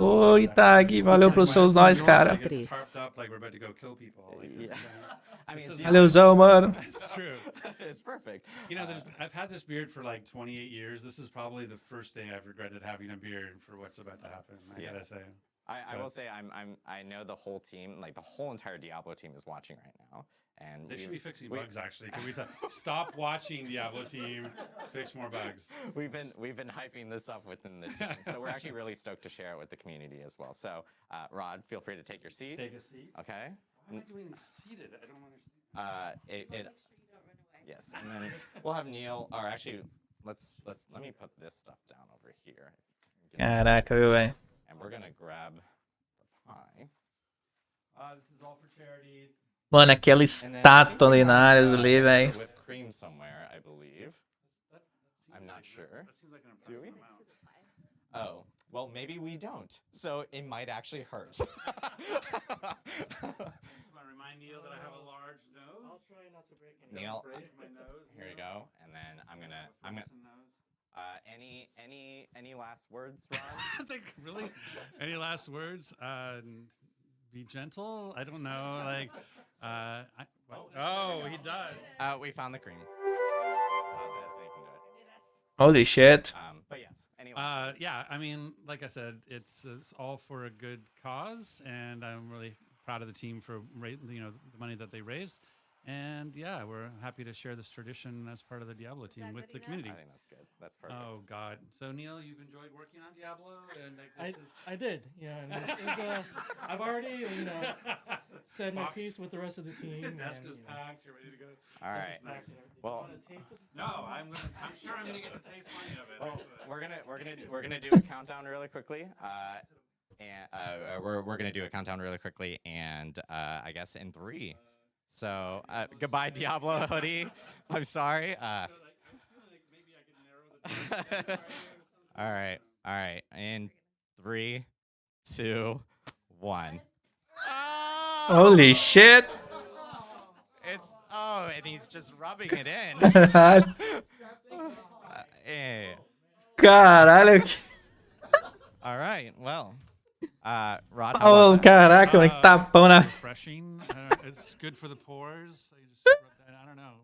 Speaker 2: you.
Speaker 1: Oi, Tag, valeu pelos seus nós, cara.
Speaker 5: Like we're about to go kill people.
Speaker 2: Yeah. I mean,
Speaker 1: Valeuzão, mano.
Speaker 5: It's true.
Speaker 2: It's perfect.
Speaker 5: You know, I've had this beard for like 28 years. This is probably the first day I've regretted having a beard for what's about to happen. I gotta say.
Speaker 2: I will say I know the whole team, like the whole entire Diablo team is watching right now, and
Speaker 5: they should be fixing bugs. Actually, can we stop watching Diablo team, fix more bugs?
Speaker 2: We've been hyping this up within the team, so we're actually really stoked to share it with the community as well. So, Rod, feel free to take your seat.
Speaker 5: Take a seat.
Speaker 2: Okay.
Speaker 5: Why am I doing seated? I don't understand.
Speaker 2: It
Speaker 8: Make sure you don't run away.
Speaker 2: yes, and then we'll have Neil. Or actually, let me put this stuff down over here.
Speaker 1: Caraca, viu, velho?
Speaker 2: And we're gonna grab the pie.
Speaker 5: This is all for charity.
Speaker 1: Mano, aquela
Speaker 2: And then I think
Speaker 1: estátua
Speaker 2: we
Speaker 1: ali na
Speaker 2: have,
Speaker 1: área ali,
Speaker 2: extra
Speaker 1: velho.
Speaker 2: whipped cream somewhere, I believe. I'm not sure. Do we? Oh, well, maybe we don't. So it might actually hurt.
Speaker 5: Just want to remind Neil that I have a large nose.
Speaker 3: I'll try not to break any.
Speaker 2: Neil,
Speaker 5: Break my nose.
Speaker 2: here you go. And then I'm gonna. Any last words, Ron?
Speaker 5: Really? Any last words? Be gentle. I don't know. Like, he does.
Speaker 2: We found the cream.
Speaker 1: Holy shit.
Speaker 2: But yes. Anyway.
Speaker 5: Yeah, I mean, like I said, it's all for a good cause, and I'm really proud of the team for the money that they raised. And yeah, we're happy to share this tradition as part of the Diablo team with the community.
Speaker 2: I think that's good. That's perfect.
Speaker 5: Oh God! So Neil, you've enjoyed working on Diablo, and
Speaker 7: I did. Yeah, and I've already said my piece with the rest of the team.
Speaker 5: Desk is packed. You're ready to go.
Speaker 2: All right. Well,
Speaker 5: No, I'm sure I'm gonna get to taste plenty of it.
Speaker 2: well, we're gonna do a countdown really quickly. And we're gonna do a countdown really quickly, and I guess in 3. So goodbye, Diablo hoodie. I'm sorry.
Speaker 5: I feel like maybe I could narrow the time.
Speaker 2: All right. In 3, 2, 1. Oh!
Speaker 1: Holy shit.
Speaker 2: And he's just rubbing it in. Eh.
Speaker 1: Caralho.
Speaker 2: All right. Well, Rod.
Speaker 1: Oh, caraca, como é que tapão na...
Speaker 5: Refreshing. It's good for the pores. I just rub that. I don't know.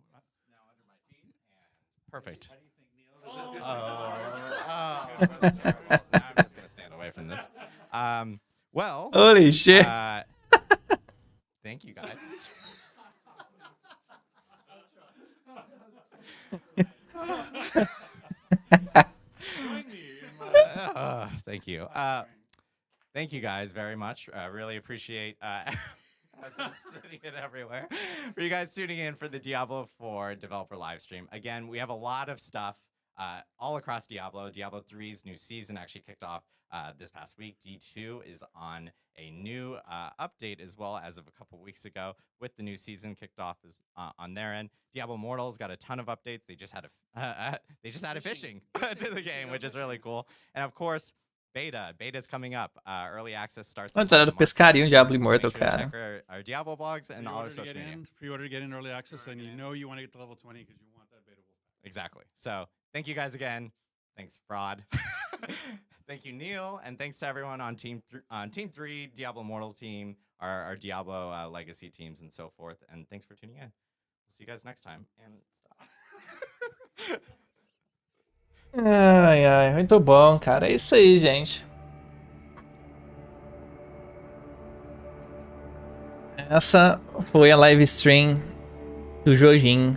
Speaker 2: Now under my feet. Perfect.
Speaker 5: How do you think, Neil?
Speaker 2: I'm just gonna stand away from this. Well.
Speaker 1: Holy shit.
Speaker 2: Thank you guys. Thank you. Thank you guys very much. Really appreciate as I'm sitting it everywhere. For you guys tuning in for the Diablo 4 developer live stream. Again, we have a lot of stuff all across Diablo. Diablo 3's new season actually kicked off this past week. D2 is on a new update as well as of a couple weeks ago with the new season kicked off on their end. Diablo Immortal's got a ton of updates. They just added fishing to the game, which is really cool. And of course, Beta's coming up. Early access starts.
Speaker 1: Antes era pescaria Diablo Immortal,
Speaker 2: Make sure to
Speaker 1: cara.
Speaker 2: check our Diablo blogs and all our social media.
Speaker 5: Pre-order to get in early access, and you know you want to get to level 20 because you want that beta wolf.
Speaker 2: Exactly. So thank you guys again. Thanks, Fraud. Thank you, Neil, and thanks to everyone on Team 3, Diablo Immortal team, our Diablo Legacy teams, and so forth. And thanks for tuning in. We'll see you guys next time. And stop.
Speaker 1: Ai, ai, muito bom, cara. É isso aí, gente. Essa foi a live stream do Jojin.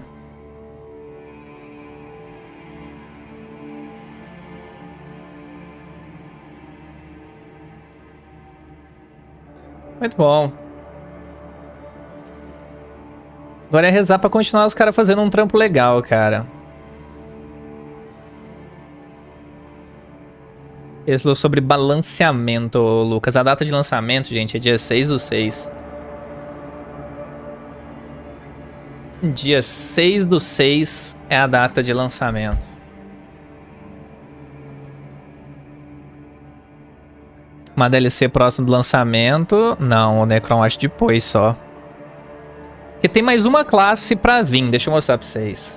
Speaker 1: Muito bom. Agora é rezar pra continuar os caras fazendo um trampo legal, cara. Ele falou sobre balanceamento, Lucas. A data de lançamento, gente, é dia 6/6. Dia 6/6 é a data de lançamento. Uma DLC próximo do lançamento. Não, o Necron acho depois só. Porque tem mais uma classe pra vir. Deixa eu mostrar pra vocês.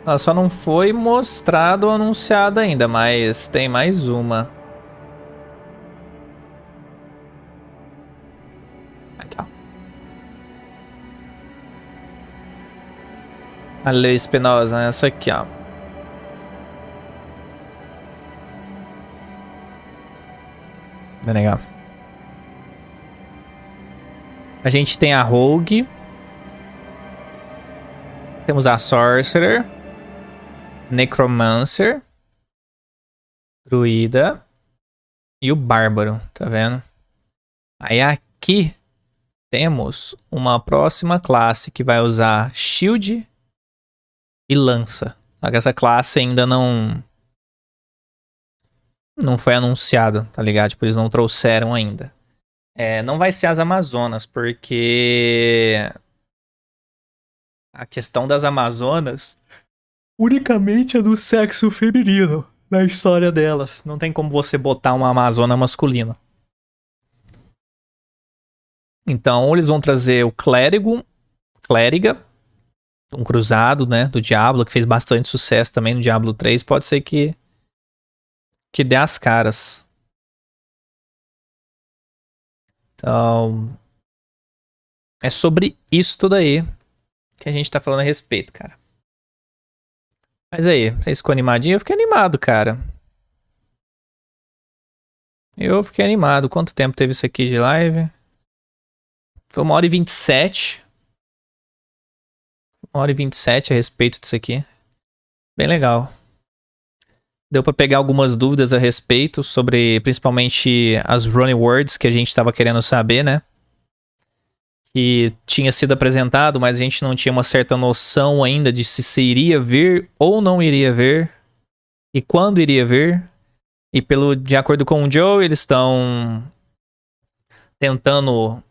Speaker 1: Ela só não foi mostrado ou anunciado ainda, mas tem mais uma. Aqui, ó. A Lei Espinosa, essa aqui, ó. Bem legal. A gente tem a Rogue. Temos a Sorcerer. Necromancer, Druida e o Bárbaro, tá vendo? Aí aqui temos uma próxima classe que vai usar Shield e Lança. Só que essa classe ainda não foi anunciada, tá ligado? Tipo, eles não trouxeram ainda. Não vai ser as Amazonas, porque a questão das Amazonas unicamente é do sexo feminino na história delas. Não tem como você botar uma Amazona masculina. Então, eles vão trazer o Clériga, um cruzado, né, do Diablo, que fez bastante sucesso também no Diablo 3. Pode ser que dê as caras. Então, é sobre isso tudo aí que a gente tá falando a respeito, cara. Mas aí, vocês ficou animadinho? Eu fiquei animado, cara. Eu fiquei animado. Quanto tempo teve isso aqui de live? Foi 1h27. 1h27 a respeito disso aqui. Bem legal. Deu pra pegar algumas dúvidas a respeito sobre, principalmente, as running words que a gente tava querendo saber, né? Que tinha sido apresentado, mas a gente não tinha uma certa noção ainda de se iria vir ou não iria vir. E quando iria vir. E de acordo com o Joe, eles estão tentando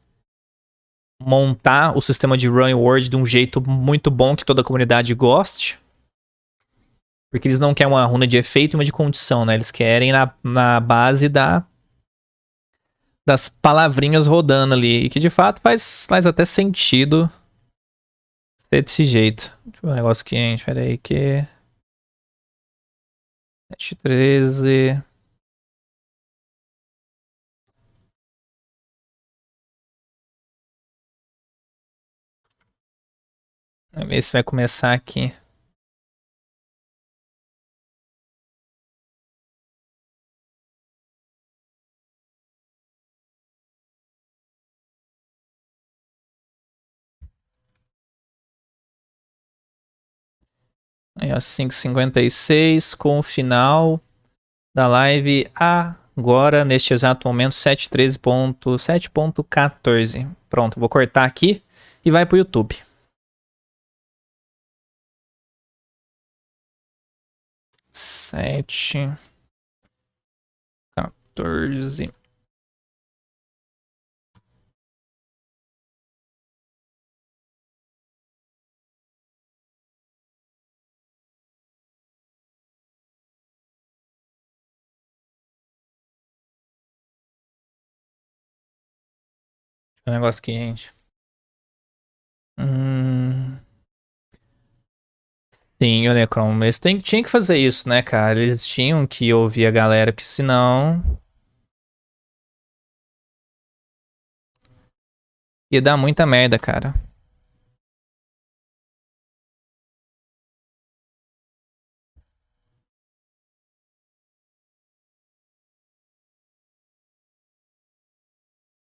Speaker 1: montar o sistema de running word de um jeito muito bom que toda a comunidade goste. Porque eles não querem uma runa de efeito e uma de condição, né? Eles querem na base das palavrinhas rodando ali. E que de fato faz até sentido ser desse jeito. Deixa eu ver um negócio aqui, gente. Pera aí que... 713... Vamos ver se vai começar aqui. Aí, ó, 5h56 com o final da live agora, neste exato momento, 713.7.14. Pronto, vou cortar aqui e vai pro YouTube. 7:14. Um negócio aqui, gente. Sim, o Necron. Eles tinham que fazer isso, né, cara? Eles tinham que ouvir a galera, porque senão ia dar muita merda, cara.